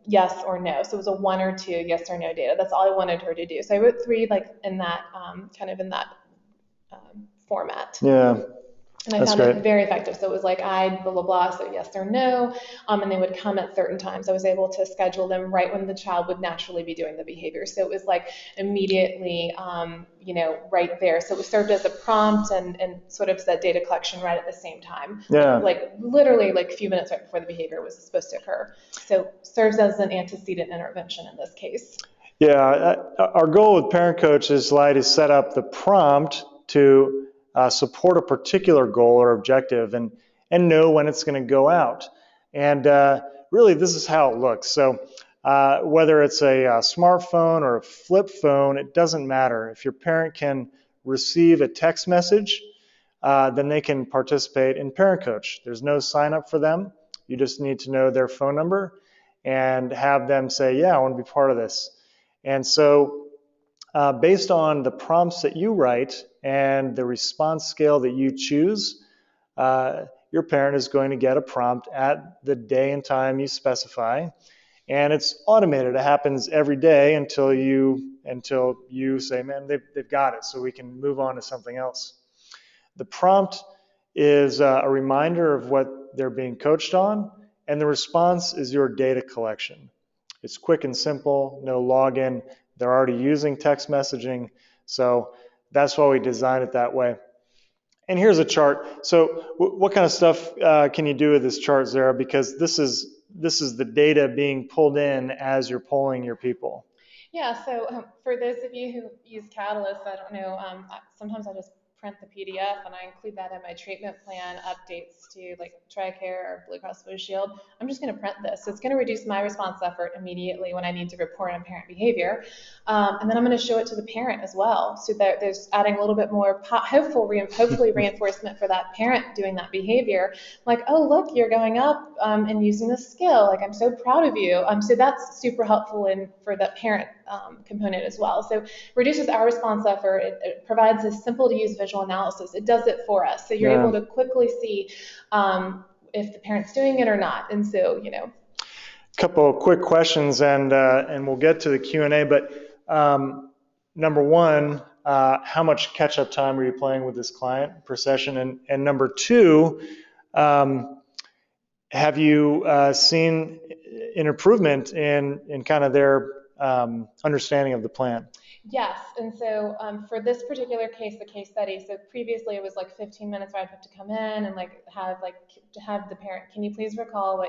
yes or no. So it was a 1 or 2 yes or no data. That's all I wanted her to do. So I wrote 3 like in that kind of in that format. Yeah. And I found it very effective. So it was like I blah, blah, blah, so yes or no. And they would come at certain times. I was able to schedule them right when the child would naturally be doing the behavior. So it was like immediately, right there. So it served as a prompt and sort of that data collection right at the same time. Yeah. Like literally like a few minutes right before the behavior was supposed to occur. So serves as an antecedent intervention in this case. Yeah, our goal with Parent Coach is to set up the prompt to support a particular goal or objective and know when it's going to go out. And really, this is how it looks. So whether it's a smartphone or a flip phone, it doesn't matter. If your parent can receive a text message, then they can participate in Parent Coach. There's no sign up for them. You just need to know their phone number and have them say, yeah, I want to be part of this. And so based on the prompts that you write and the response scale that you choose, your parent is going to get a prompt at the day and time you specify. And it's automated. It happens every day until you say, man, they've got it, so we can move on to something else. The prompt is a reminder of what they're being coached on, and the response is your data collection. It's quick and simple, no login. They're already using text messaging, so that's why we designed it that way. And here's a chart. So what kind of stuff can you do with this chart, Zara? Because this is is the data being pulled in as you're polling your people. Yeah, so for those of you who use Catalyst, I don't know, sometimes I just print the PDF and I include that in my treatment plan updates to like TRICARE or Blue Cross Blue Shield. I'm just going to print this. So it's going to reduce my response effort immediately when I need to report on parent behavior. And then I'm going to show it to the parent as well. So that there's adding a little bit more hopefully reinforcement for that parent doing that behavior. Like, oh, look, you're going up and using this skill. Like, I'm so proud of you. So that's super helpful for the parent component as well. So reduces our response effort. It provides a simple to use visual analysis. It does it for us. So you're able to quickly see if the parent's doing it or not. And so, Couple of quick questions, and we'll get to the Q&A. But number one, how much catch-up time are you playing with this client per session? And number two, have you seen an improvement in kind of their understanding of the plan? Yes, and so for this particular case, the case study, so previously it was like 15 minutes where I'd have to come in and have the parent, can you please recall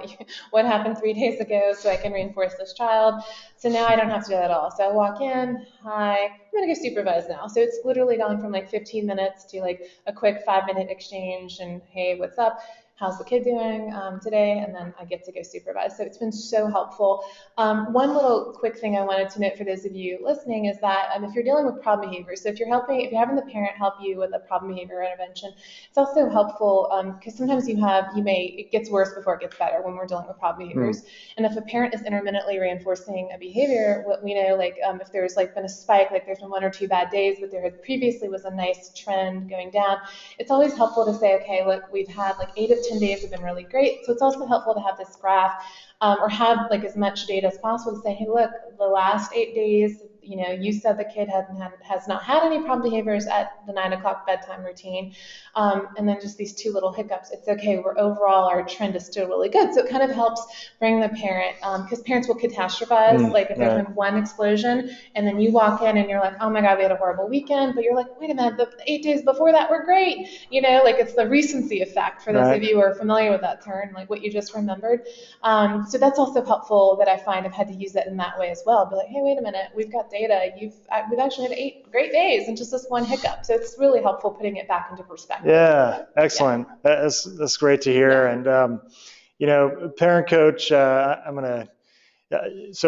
what happened 3 days ago so I can reinforce this child? So now I don't have to do that at all. So I walk in, hi, I'm gonna go supervise now. So it's literally gone from like 15 minutes to like a quick 5-minute exchange and hey, what's up? How's the kid doing today? And then I get to go supervise. So it's been so helpful. One little quick thing I wanted to note for those of you listening is that if you're dealing with problem behavior, so if you're having the parent help you with a problem behavior intervention, it's also helpful because sometimes it gets worse before it gets better when we're dealing with problem behaviors. And if a parent is intermittently reinforcing a behavior, what we know, if there's been a spike, like there's been 1 or 2 bad days, but there had previously was a nice trend going down, it's always helpful to say, okay, look, we've had 8 of 10 days have been really great. So it's also helpful to have this graph or have as much data as possible to say, hey, look, the last 8 days, you said the kid has not had any problem behaviors at the 9 o'clock bedtime routine. And then just these 2 little hiccups. It's okay. Overall, our trend is still really good. So it kind of helps bring the parent, because parents will catastrophize, if there's been one explosion and then you walk in and you're like, oh my God, we had a horrible weekend. But you're like, wait a minute, the 8 days before that were great. It's the recency effect for those of you who are familiar with that term, what you just remembered. So that's also helpful that I find I've had to use that in that way as well. Be like, hey, wait a minute, we've got data. We've actually had 8 great days and just this one hiccup. So it's really helpful putting it back into perspective. Yeah, excellent. Yeah. That's great to hear. Yeah. And Parent Coach, so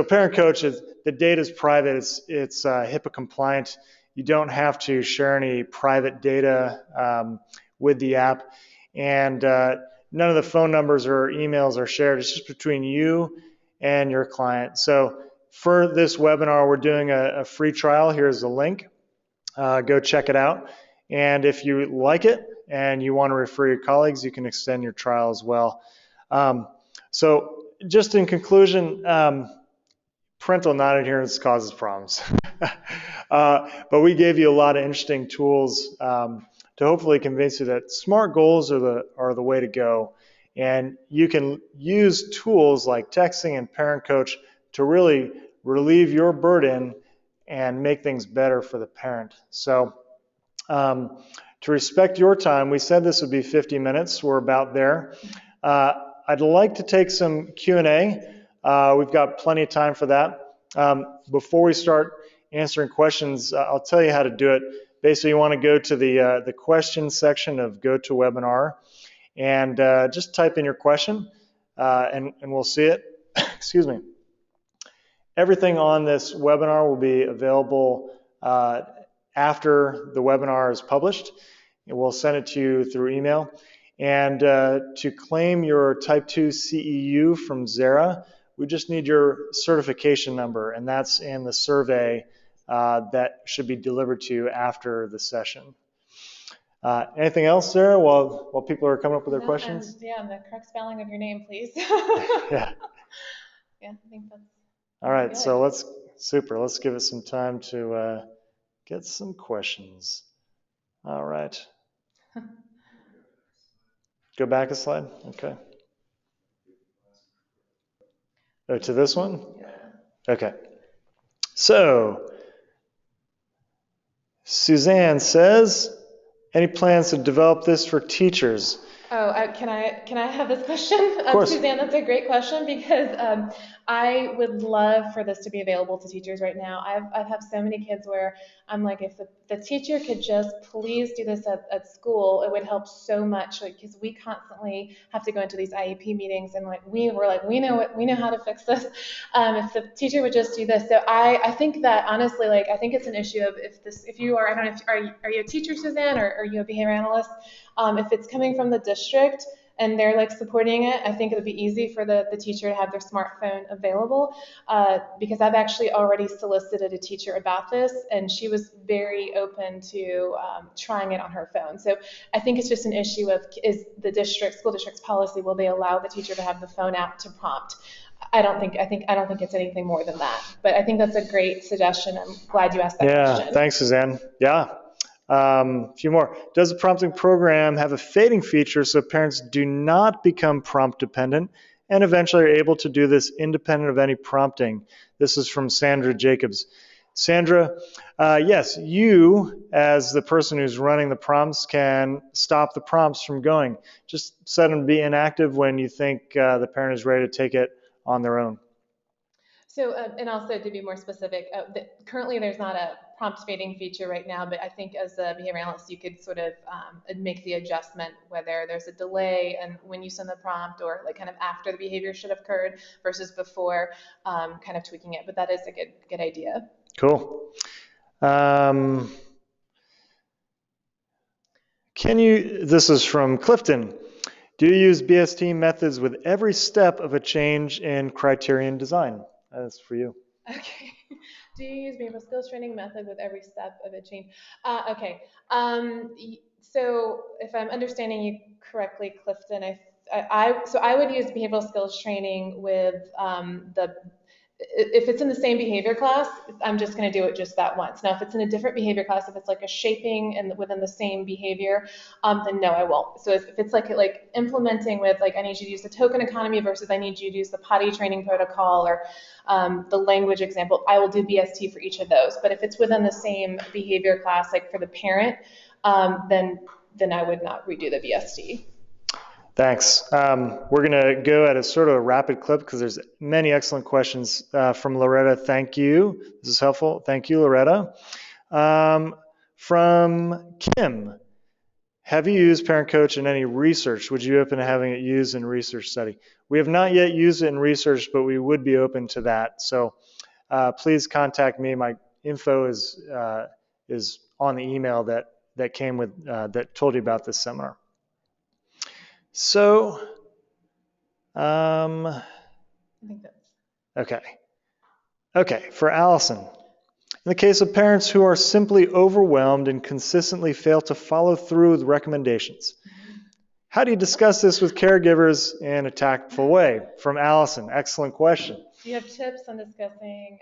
Parent Coach the data is private. It's HIPAA compliant. You don't have to share any private data with the app, and none of the phone numbers or emails are shared. It's just between you and your client. So for this webinar, we're doing a free trial. Here's the link. Go check it out. And if you like it and you want to refer your colleagues, you can extend your trial as well. So just in conclusion, parental non-adherence causes problems. But we gave you a lot of interesting tools to hopefully convince you that SMART goals are the way to go. And you can use tools like texting and Parent Coach to really relieve your burden and make things better for the parent. So to respect your time, we said this would be 50 minutes. We're about there. I'd like to take some Q&A. We've got plenty of time for that. Before we start answering questions, I'll tell you how to do it. Basically, you want to go to the questions section of GoToWebinar and just type in your question, and we'll see it. Excuse me. Everything on this webinar will be available after the webinar is published. We'll send it to you through email. And to claim your Type 2 CEU from Zara, we just need your certification number, and that's in the survey that should be delivered to you after the session. Anything else, Sarah, while people are coming up with their questions? And the correct spelling of your name, please. Yeah. Yeah, I think that's all right, good. so let's give it some time to get some questions. All right. Go back a slide. Okay. Oh, to this one? Yeah. Okay. So, Suzanne says, any plans to develop this for teachers? Can I have this question? Of course. Suzanne, that's a great question because I would love for this to be available to teachers right now. I have so many kids where I'm like, if the teacher could just please do this at school, it would help so much. Like, because we constantly have to go into these IEP meetings and we know how to fix this. If the teacher would just do this, so I think that honestly, like I think it's an issue of if you are, I don't know, if, are you a teacher, Suzanne, or are you a behavior analyst? If it's coming from the district and they're like supporting it, I think it would be easy for the teacher to have their smartphone available, because I've actually already solicited a teacher about this and she was very open to trying it on her phone. So I think it's just an issue of, is the school district's policy, will they allow the teacher to have the phone out to prompt? I don't think it's anything more than that. But I think that's a great suggestion. I'm glad you asked that question. Yeah, thanks, Suzanne. Yeah. A few more. Does the prompting program have a fading feature so parents do not become prompt dependent and eventually are able to do this independent of any prompting? This is from Sandra Jacobs. Sandra, yes, you as the person who's running the prompts can stop the prompts from going. Just set them to be inactive when you think the parent is ready to take it on their own. So, and also to be more specific, currently there's not a prompt fading feature right now, but I think as a behavior analyst, you could sort of make the adjustment whether there's a delay and when you send the prompt or like kind of after the behavior should have occurred versus before, kind of tweaking it. But that is a good idea. Cool. This is from Clifton. Do you use BST methods with every step of a change in criterion design? That's for you. Okay. Do you use behavioral skills training method with every step of a change? Okay. So if I'm understanding you correctly, Clifton, I would use behavioral skills training with if it's in the same behavior class, I'm just going to do it just that once. Now, if it's in a different behavior class, if it's like a shaping and within the same behavior, then no, I won't. So if it's like implementing with like I need you to use the token economy versus I need you to use the potty training protocol or the language example, I will do BST for each of those. But if it's within the same behavior class, like for the parent, then I would not redo the BST. Thanks. We're going to go at a sort of a rapid clip because there's many excellent questions from Loretta. Thank you. This is helpful. Thank you, Loretta. From Kim, have you used Parent Coach in any research? Would you open to having it used in research study? We have not yet used it in research, but we would be open to that. So please contact me. My info is on the email that came with that told you about this seminar. So, I think that's okay, for Allison. In the case of parents who are simply overwhelmed and consistently fail to follow through with recommendations, how do you discuss this with caregivers in a tactful way? From Allison, excellent question. Do you have tips on discussing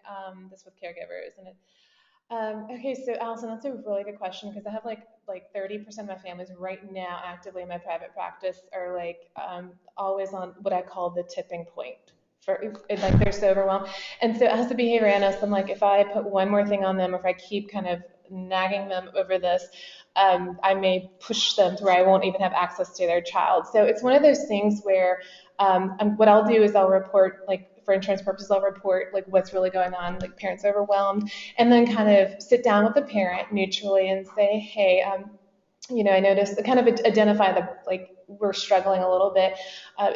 this with caregivers? Okay, so Allison, that's a really good question because I have like 30% of my families right now actively in my private practice are like always on what I call the tipping point. Like they're so overwhelmed. And so as a behavior analyst, I'm like, if I put one more thing on them, or if I keep kind of nagging them over this, I may push them to where I won't even have access to their child. So it's one of those things where what I'll do is I'll report, like for insurance purposes, I'll report like what's really going on, like parents overwhelmed, and then kind of sit down with the parent neutrally and say, hey, I noticed, kind of identify we're struggling a little bit.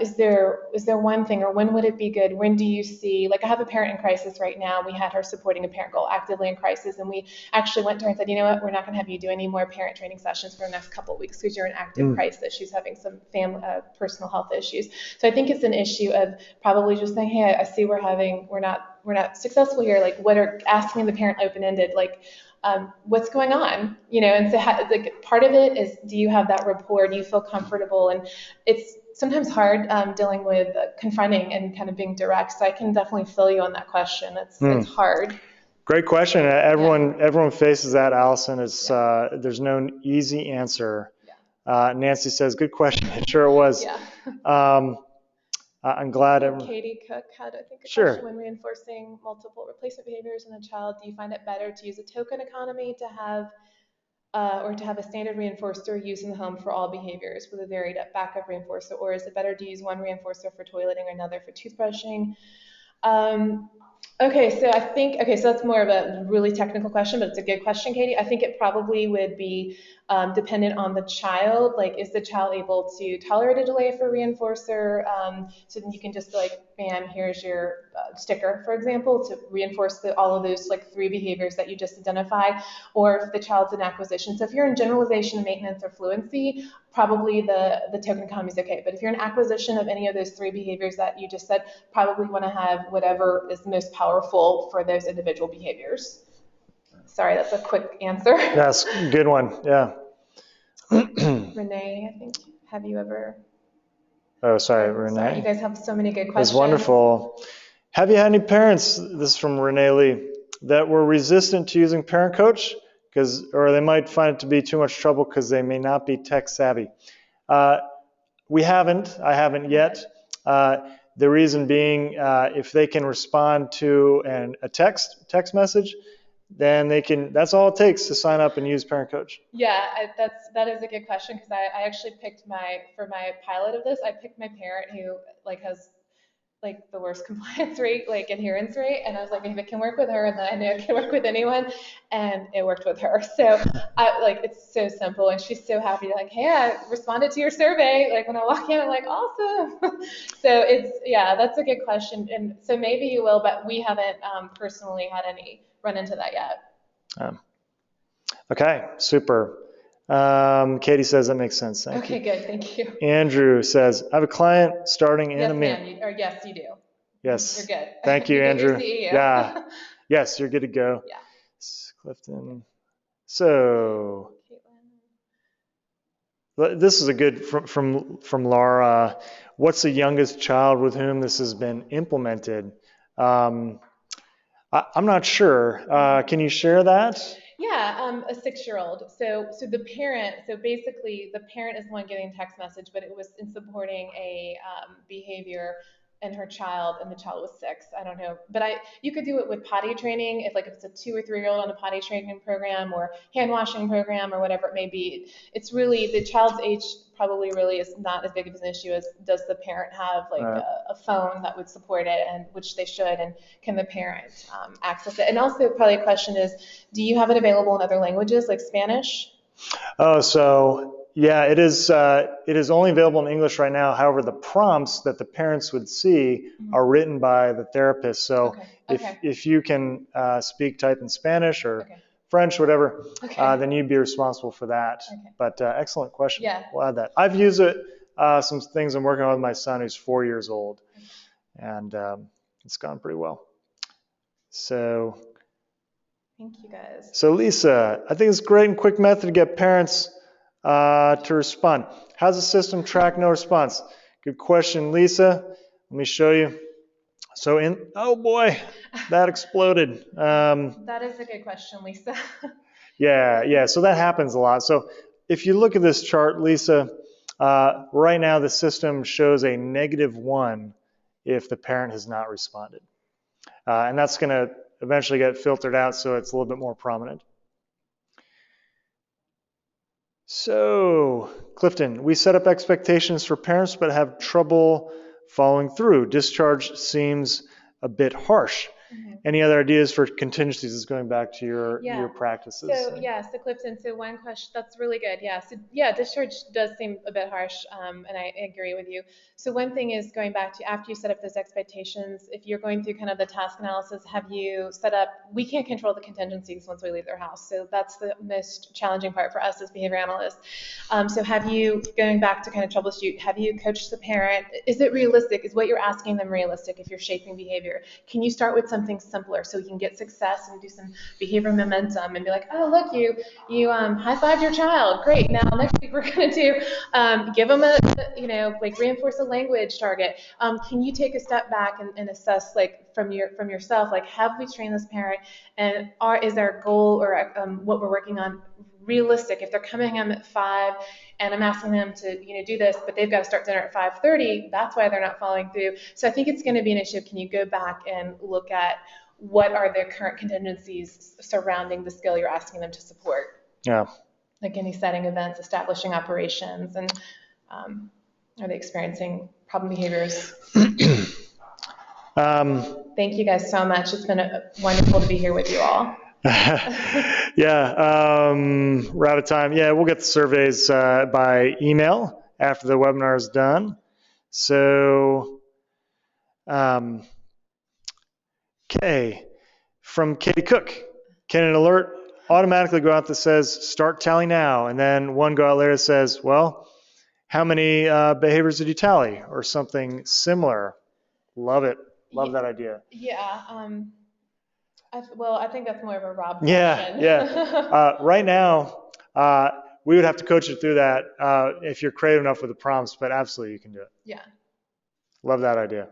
Is there one thing, or when would it be good? When do you see, like I have a parent in crisis right now. We had her supporting a parent goal actively in crisis, and we actually went to her and said, you know what, we're not going to have you do any more parent training sessions for the next couple of weeks because you're in active crisis. She's having some personal health issues. So I think it's an issue of probably just saying, hey, I see we're not successful here. Like asking the parent open-ended, like, what's going on, and so like part of it is, do you have that rapport? Do you feel comfortable? And it's sometimes hard dealing with confronting and kind of being direct. So I can definitely fill you on that question. It's hard. Great question. Everyone faces that, Allison. There's no easy answer. Nancy says, good question. Sure it was. I'm glad. Katie Cook had, I think, a Sure. question when reinforcing multiple replacement behaviors in a child. Do you find it better to use a token economy to have or to have a standard reinforcer used in the home for all behaviors with a varied backup reinforcer, or is it better to use one reinforcer for toileting or another for toothbrushing? Um, okay, so that's more of a really technical question, but it's a good question, Katie. I think it probably would be dependent on the child. Like, is the child able to tolerate a delay for reinforcer? So then you can just be like, bam, here's your sticker, for example, to reinforce all of those like 3 behaviors that you just identified, or if the child's in acquisition. So if you're in generalization, maintenance, or fluency, probably the token economy is okay. But if you're in acquisition of any of those 3 behaviors that you just said, probably want to have whatever is most powerful for those individual behaviors. Sorry, that's a quick answer. Yes, good one. Yeah. Renee, I think, have you ever? Oh, sorry, Sorry, Renee. you guys have so many good That's questions. wonderful. Have you had any parents, this is from Renee Lee, that were resistant to using Parent Coach or they might find it to be too much trouble because they may not be tech savvy? I haven't yet. The reason being, if they can respond to a text message, then that's all it takes to sign up and use Parent Coach. Yeah, that is a good question, because I actually picked for my pilot of this, I picked my parent who like has like the worst compliance rate, like adherence rate. And I was like, if it can work with her, then I know it can work with anyone. And it worked with her. So it's so simple. And she's so happy to like, hey, I responded to your survey. Like when I walk in, I'm like, awesome. So that's a good question. And so maybe you will, but we haven't personally had any run into that yet. Okay, super. Katie says that makes sense. Thank you. Okay, good. Thank you. Andrew says, I have a client starting in a minute. Yes, you do. Yes. You're good. Thank you, Andrew. Yeah. Yes, you're good to go. Yeah. Clifton. So, this is a good from Laura. What's the youngest child with whom this has been implemented? I'm not sure. Can you share that? Yeah, a 6-year-old. So basically the parent is the one getting text message, but it was in supporting a behavior in her child, and the child was 6. I don't know, but you could do it with potty training if it's a 2 or 3-year-old on a potty training program or hand washing program or whatever it may be. It's really the child's age probably really is not as big of an issue as does the parent have a phone that would support it, and which they should, and can the parent access it? And also probably a question is, do you have it available in other languages like Spanish? Oh, so yeah, it is only available in English right now. However, the prompts that the parents would see are written by the therapist. So if you can speak, type in Spanish or French, whatever, then you'd be responsible for that. But excellent question. Yeah. We'll add that. I've used it, some things I'm working on with my son who's 4 years old, and it's gone pretty well. So thank you guys. So Lisa, I think it's a great and quick method to get parents to respond. How's the system track no response? Good question, Lisa. Let me show you. So oh boy, that exploded. That is a good question, Lisa. Yeah, so that happens a lot. So if you look at this chart, Lisa, right now the system shows a -1 if the parent has not responded. And that's going to eventually get filtered out so it's a little bit more prominent. So, Clifton, we set up expectations for parents but have trouble following through. Discharge seems a bit harsh. Any other ideas for contingencies? Is going back to your practices. So Clifton, so one question, that's really good. Discharge does seem a bit harsh, and I agree with you. So one thing is going back to after you set up those expectations, if you're going through kind of the task analysis, have you set up, we can't control the contingencies once we leave their house. So that's the most challenging part for us as behavior analysts. So have you, going back to kind of troubleshoot, have you coached the parent? Is it realistic? Is what you're asking them realistic if you're shaping behavior? Can you start with something simpler so you can get success and do some behavior momentum and be like, oh, look, you high-fived your child. Great. Now next week we're going to do, give them reinforce a language target. Can you take a step back and assess from yourself, have we trained this parent, and is our goal or what we're working on realistic? If they're coming in at 5 and I'm asking them to do this, but they've got to start dinner at 5:30, that's why they're not following through. So I think it's going to be an issue. Can you go back and look at what are the current contingencies surrounding the skill you're asking them to support? Yeah. like any setting events, establishing operations, and are they experiencing problem behaviors? Thank you guys so much. It's been wonderful to be here with you all. Yeah, we're out of time. Yeah, we'll get the surveys by email after the webinar is done. So, okay, from Katie Cook, can an alert automatically go out that says start tally now, and then one go out later that says, well, how many behaviors did you tally, or something similar? Love it. Love that idea. Yeah. I think that's more of a Rob question. Yeah. Right now, we would have to coach you through that if you're creative enough with the prompts, but absolutely you can do it. Yeah. Love that idea.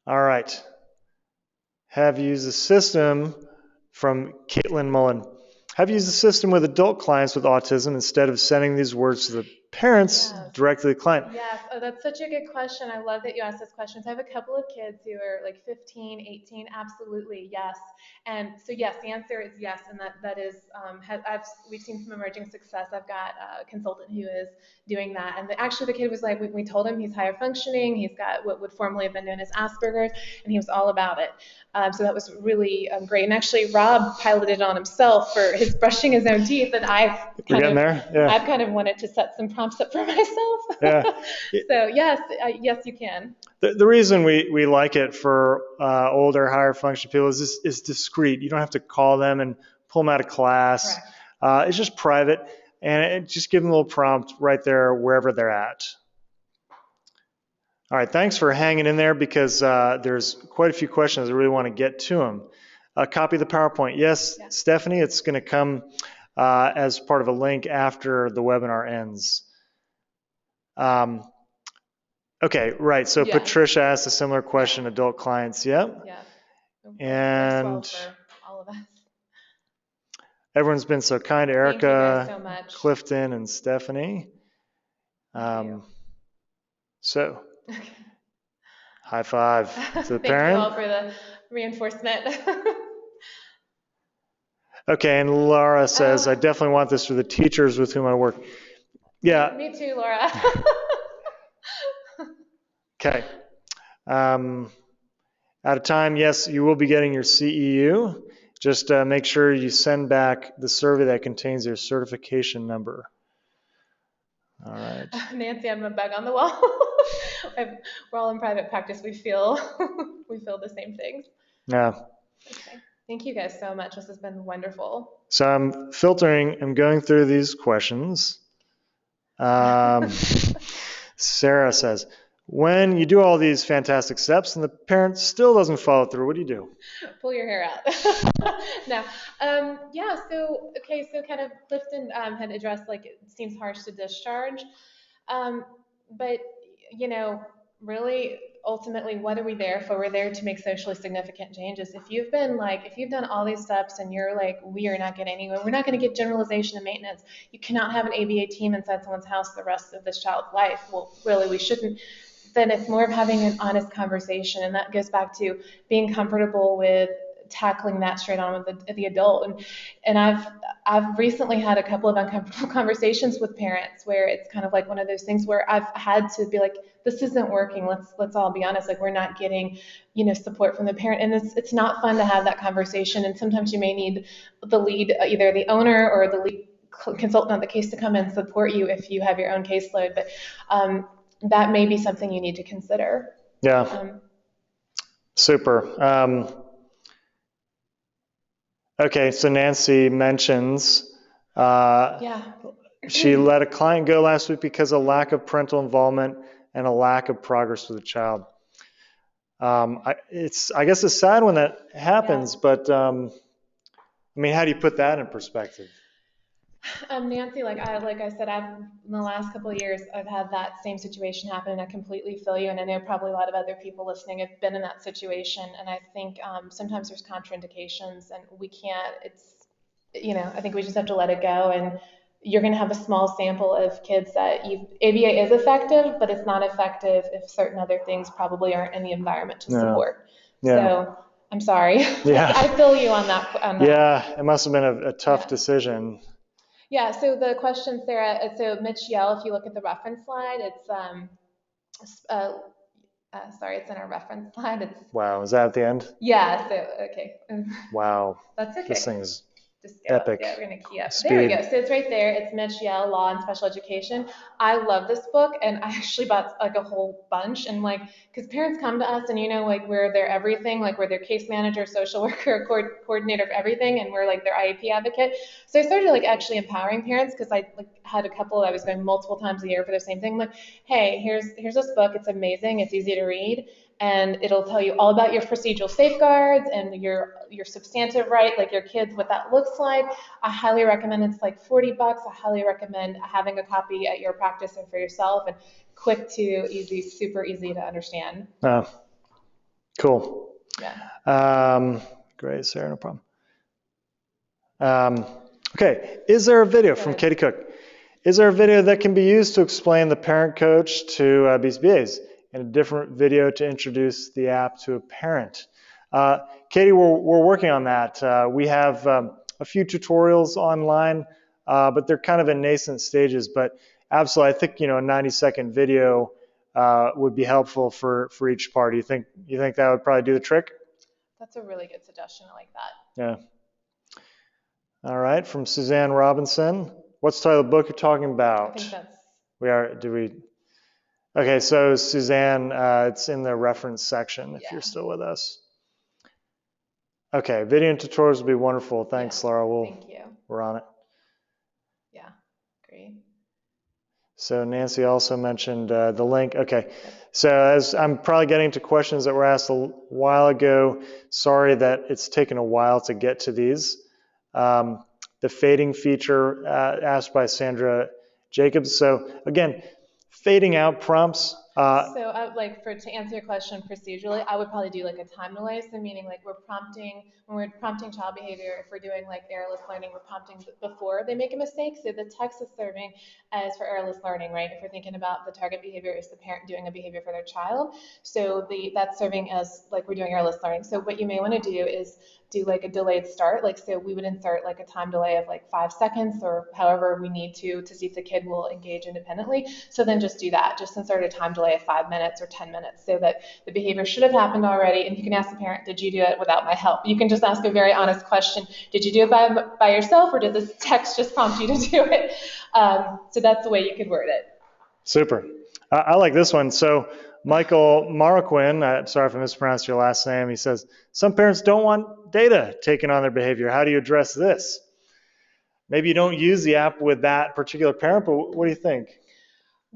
All right. Have used the system from Caitlin Mullen. Have used the system with adult clients with autism instead of sending these words to the parents directly to the client. Yes, that's such a good question. I love that you asked this question. So I have a couple of kids who are like 15, 18, absolutely, yes. And so yes, the answer is yes, and that is, we've seen some emerging success. I've got a consultant who is doing that, and actually the kid was like, we told him he's higher functioning, he's got what would formerly have been known as Asperger's, and he was all about it. So that was really great. And actually, Rob piloted on himself for his brushing his own teeth, and I've kind of wanted to set some prompts up for myself. Yeah. So yes, you can. The reason we like it for older, higher function people is discreet. You don't have to call them and pull them out of class. It's just private, and just give them a little prompt right there wherever they're at. All right, thanks for hanging in there, because there's quite a few questions. I really want to get to them. Copy the PowerPoint. Yes, yeah. Stephanie, it's going to come as part of a link after the webinar ends. Okay, right. So yeah. Patricia asked a similar question, adult clients. Yep. Yeah. And for all of us. Everyone's been so kind. Erica, so much. Clifton, and Stephanie. So, high five to the parent. Thank you all for the reinforcement. Okay, and Laura says, I definitely want this for the teachers with whom I work. Yeah. Me too, Laura. Okay. Out of time, yes, you will be getting your CEU. Just make sure you send back the survey that contains your certification number. All right. Nancy, I'm a bug on the wall. We're all in private practice. We feel the same things. Yeah. Okay. Thank you guys so much. This has been wonderful. So I'm going through these questions. Sarah says, when you do all these fantastic steps and the parent still doesn't follow through, what do you do? Pull your hair out. No. Yeah, so kind of Clifton had addressed, like, it seems harsh to discharge. But, really, ultimately, what are we there for? We're there to make socially significant changes. If you've done all these steps and you're like, we are not getting anywhere, we're not going to get generalization and maintenance. You cannot have an ABA team inside someone's house the rest of this child's life. Well, really, we shouldn't. Then it's more of having an honest conversation, and that goes back to being comfortable with tackling that straight on with the adult. And I've recently had a couple of uncomfortable conversations with parents where it's kind of like one of those things where I've had to be like, this isn't working. Let's all be honest. Like, we're not getting, support from the parent, and it's not fun to have that conversation. And sometimes you may need the lead, either the owner or the lead consultant on the case, to come and support you if you have your own caseload. But that may be something you need to consider. Yeah. Super. Okay, so Nancy mentions she let a client go last week because of lack of parental involvement and a lack of progress with the child. I guess it's sad when that happens, but how do you put that in perspective? Nancy, like I said, in the last couple of years, I've had that same situation happen, and I completely feel you. And I know probably a lot of other people listening have been in that situation. And I think sometimes there's contraindications, and we can't. I think we just have to let it go. And you're going to have a small sample of kids that ABA is effective, but it's not effective if certain other things probably aren't in the environment to support. Yeah. So I'm sorry. Yeah. I feel you on that. Yeah, it must have been a tough decision. Yeah, so the question, Sarah, so Mitch Yell, if you look at the reference slide, it's, sorry, it's in our reference slide. It's, Wow, is that at the end? yeah, so, okay. Wow, That's this okay. thing is Just go. Yeah, epic we're gonna key up. There we speed. go. So it's right there. It's Mitch Yell, Law and Special Education. I love this book, and I actually bought like a whole bunch. And like, because parents come to us, and like we're their everything, like we're their case manager, social worker, coordinator for everything, and we're like their IEP advocate. So I started like actually empowering parents because I like had a couple that I was going multiple times a year for the same thing. I'm like, hey, here's this book. It's amazing. It's easy to read and it'll tell you all about your procedural safeguards and your substantive right, like your kids, what that looks like. I highly recommend. It's like $40. I highly recommend having a copy at your practice and for yourself, and quick to easy, super easy to understand. Oh, cool. Yeah. Great, Sarah, no problem. Okay, is there a video from Katie Cook? Is there a video that can be used to explain the parent coach to BCBAs and a different video to introduce the app to a parent? Katie, we're working on that. We have a few tutorials online, but they're kind of in nascent stages. But absolutely, I think a 90-second video would be helpful for each party. You think that would probably do the trick? That's a really good suggestion. I like that. Yeah. All right, from Suzanne Robinson. What's the title of the book you're talking about? I think that's... Okay, so Suzanne, it's in the reference section if you're still with us. Okay, video and tutorials would be wonderful. Thanks, Laura. Thank you. We're on it. Yeah, great. So Nancy also mentioned the link. Okay, so as I'm probably getting to questions that were asked a while ago, sorry that it's taken a while to get to these. The fading feature asked by Sandra Jacobs. So again, fading out prompts. So to answer your question procedurally, I would probably do like a time delay. So meaning like when we're prompting child behavior, if we're doing like errorless learning, we're prompting before they make a mistake. So the text is serving as for errorless learning, right? If we're thinking about the target behavior is the parent doing a behavior for their child. So that's serving as like we're doing errorless learning. So what you may want to do is do like a delayed start. Like, so we would insert like a time delay of like 5 seconds or however we need to see if the kid will engage independently. So then just do that. Just insert a time delay of 5 minutes or 10 minutes so that the behavior should have happened already. And you can ask the parent, did you do it without my help? You can just ask a very honest question. Did you do it by yourself, or did this text just prompt you to do it? So that's the way you could word it. Super. I like this one. So Michael Marroquin, I'm sorry if I mispronounced your last name, he says, some parents don't want data taken on their behavior. How do you address this? Maybe you don't use the app with that particular parent, but what do you think?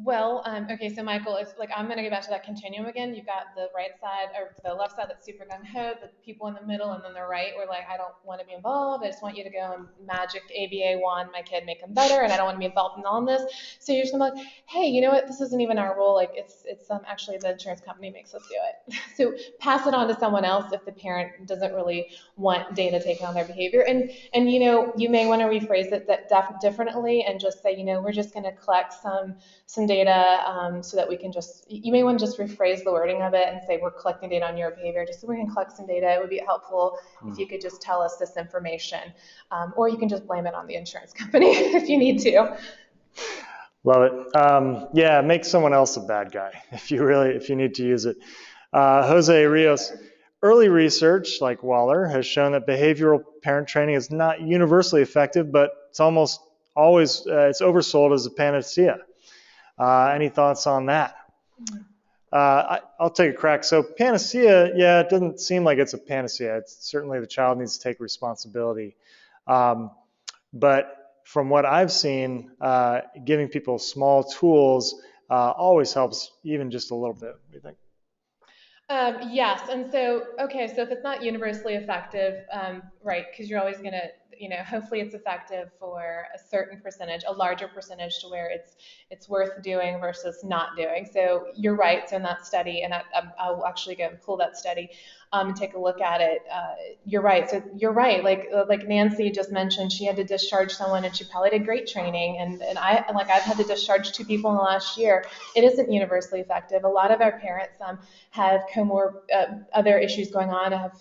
Well, okay, so Michael, it's like I'm going to go back to that continuum again. You've got the right side or the left side that's super gung ho, the people in the middle, and then the right where like I don't want to be involved. I just want you to go and magic ABA wand my kid, make them better, and I don't want to be involved in all this. So you're just gonna be like, hey, you know what? This isn't even our role. Like it's actually the insurance company makes us do it. So pass it on to someone else if the parent doesn't really want data taken on their behavior, and you may want to rephrase it differently and just say, we're just going to collect some data so that we can you may want to just rephrase the wording of it and say we're collecting data on your behavior just so we can collect some data. It would be helpful if you could just tell us this information, or you can just blame it on the insurance company if you need to. Love it. Yeah, make someone else a bad guy if you need to use it. Jose Rios, early research like Waller has shown that behavioral parent training is not universally effective, but it's almost always it's oversold as a panacea. Any thoughts on that? I'll take a crack. So panacea, yeah, it doesn't seem like it's a panacea. It's certainly the child needs to take responsibility. But from what I've seen, giving people small tools always helps, even just a little bit. What do you think? Yes, and so if it's not universally effective, right, because you're always going to, hopefully it's effective for a certain percentage, a larger percentage to where it's worth doing versus not doing. So you're right. So in that study, and I'll actually go and pull that study and take a look at it. You're right. So you're right. Like Nancy just mentioned, she had to discharge someone, and she probably did great training. And I've had to discharge 2 people in the last year. It isn't universally effective. A lot of our parents have other issues going on, have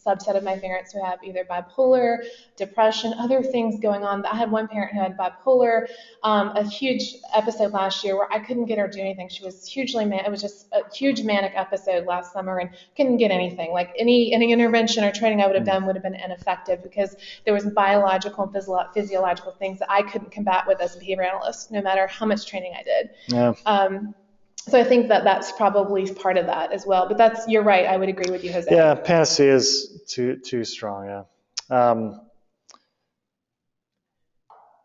subset of my parents who have either bipolar, depression, other things going on. I had one parent who had bipolar, a huge episode last year where I couldn't get her to do anything. She was hugely it was just a huge manic episode last summer and couldn't get anything. Like any intervention or training I would have done would have been ineffective because there was biological and physiological things that I couldn't combat with as a behavior analyst, no matter how much training I did. Yeah. So I think that that's probably part of that as well. But you're right. I would agree with you, Jose. Yeah, panacea is too strong. Yeah.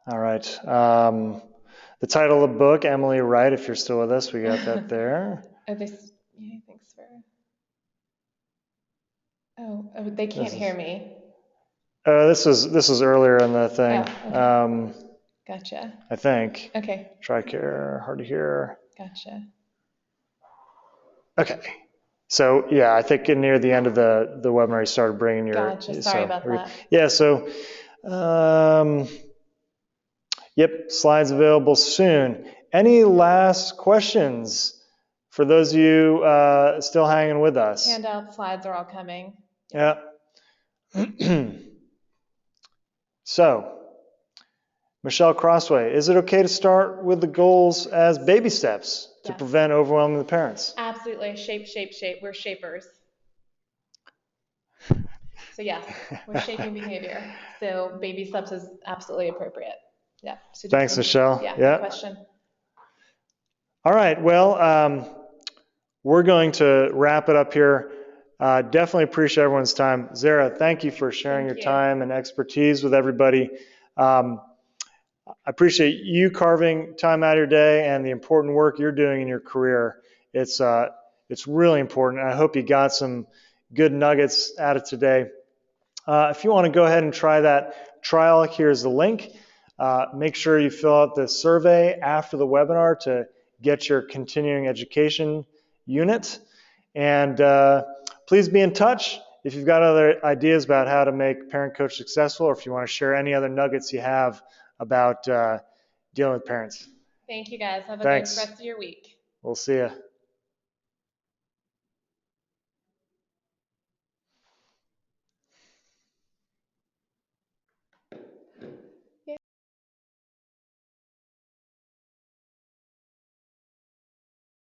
All right. The title of the book, Emily Wright, if you're still with us, we got that there. Thanks for. Oh, they can't hear me. This was earlier in the thing. Oh, okay. Gotcha. I think. Okay. TRICARE, hard to hear. Gotcha. Okay. So yeah, I think near the end of the webinar, you started bringing your. Gotcha. Sorry about that. Yeah. So, yep, slides available soon. Any last questions for those of you still hanging with us? Handout slides are all coming. Yeah. So, Michelle Crossway, is it okay to start with the goals as baby steps to prevent overwhelming the parents? Absolutely. Shape. We're shapers. So yes, we're shaping behavior. So baby steps is absolutely appropriate. Yeah. So thanks, Michelle. Yeah. Good question. All right. Well, we're going to wrap it up here. Definitely appreciate everyone's time. Zara, thank you for sharing your time and expertise with everybody. I appreciate you carving time out of your day and the important work you're doing in your career. It's really important. I hope you got some good nuggets out of today. If you want to go ahead and try that trial, here's the link. Make sure you fill out the survey after the webinar to get your continuing education unit. And please be in touch if you've got other ideas about how to make Parent Coach successful, or if you want to share any other nuggets you have about dealing with parents. Thank you, guys. Have a good rest of your week. We'll see you.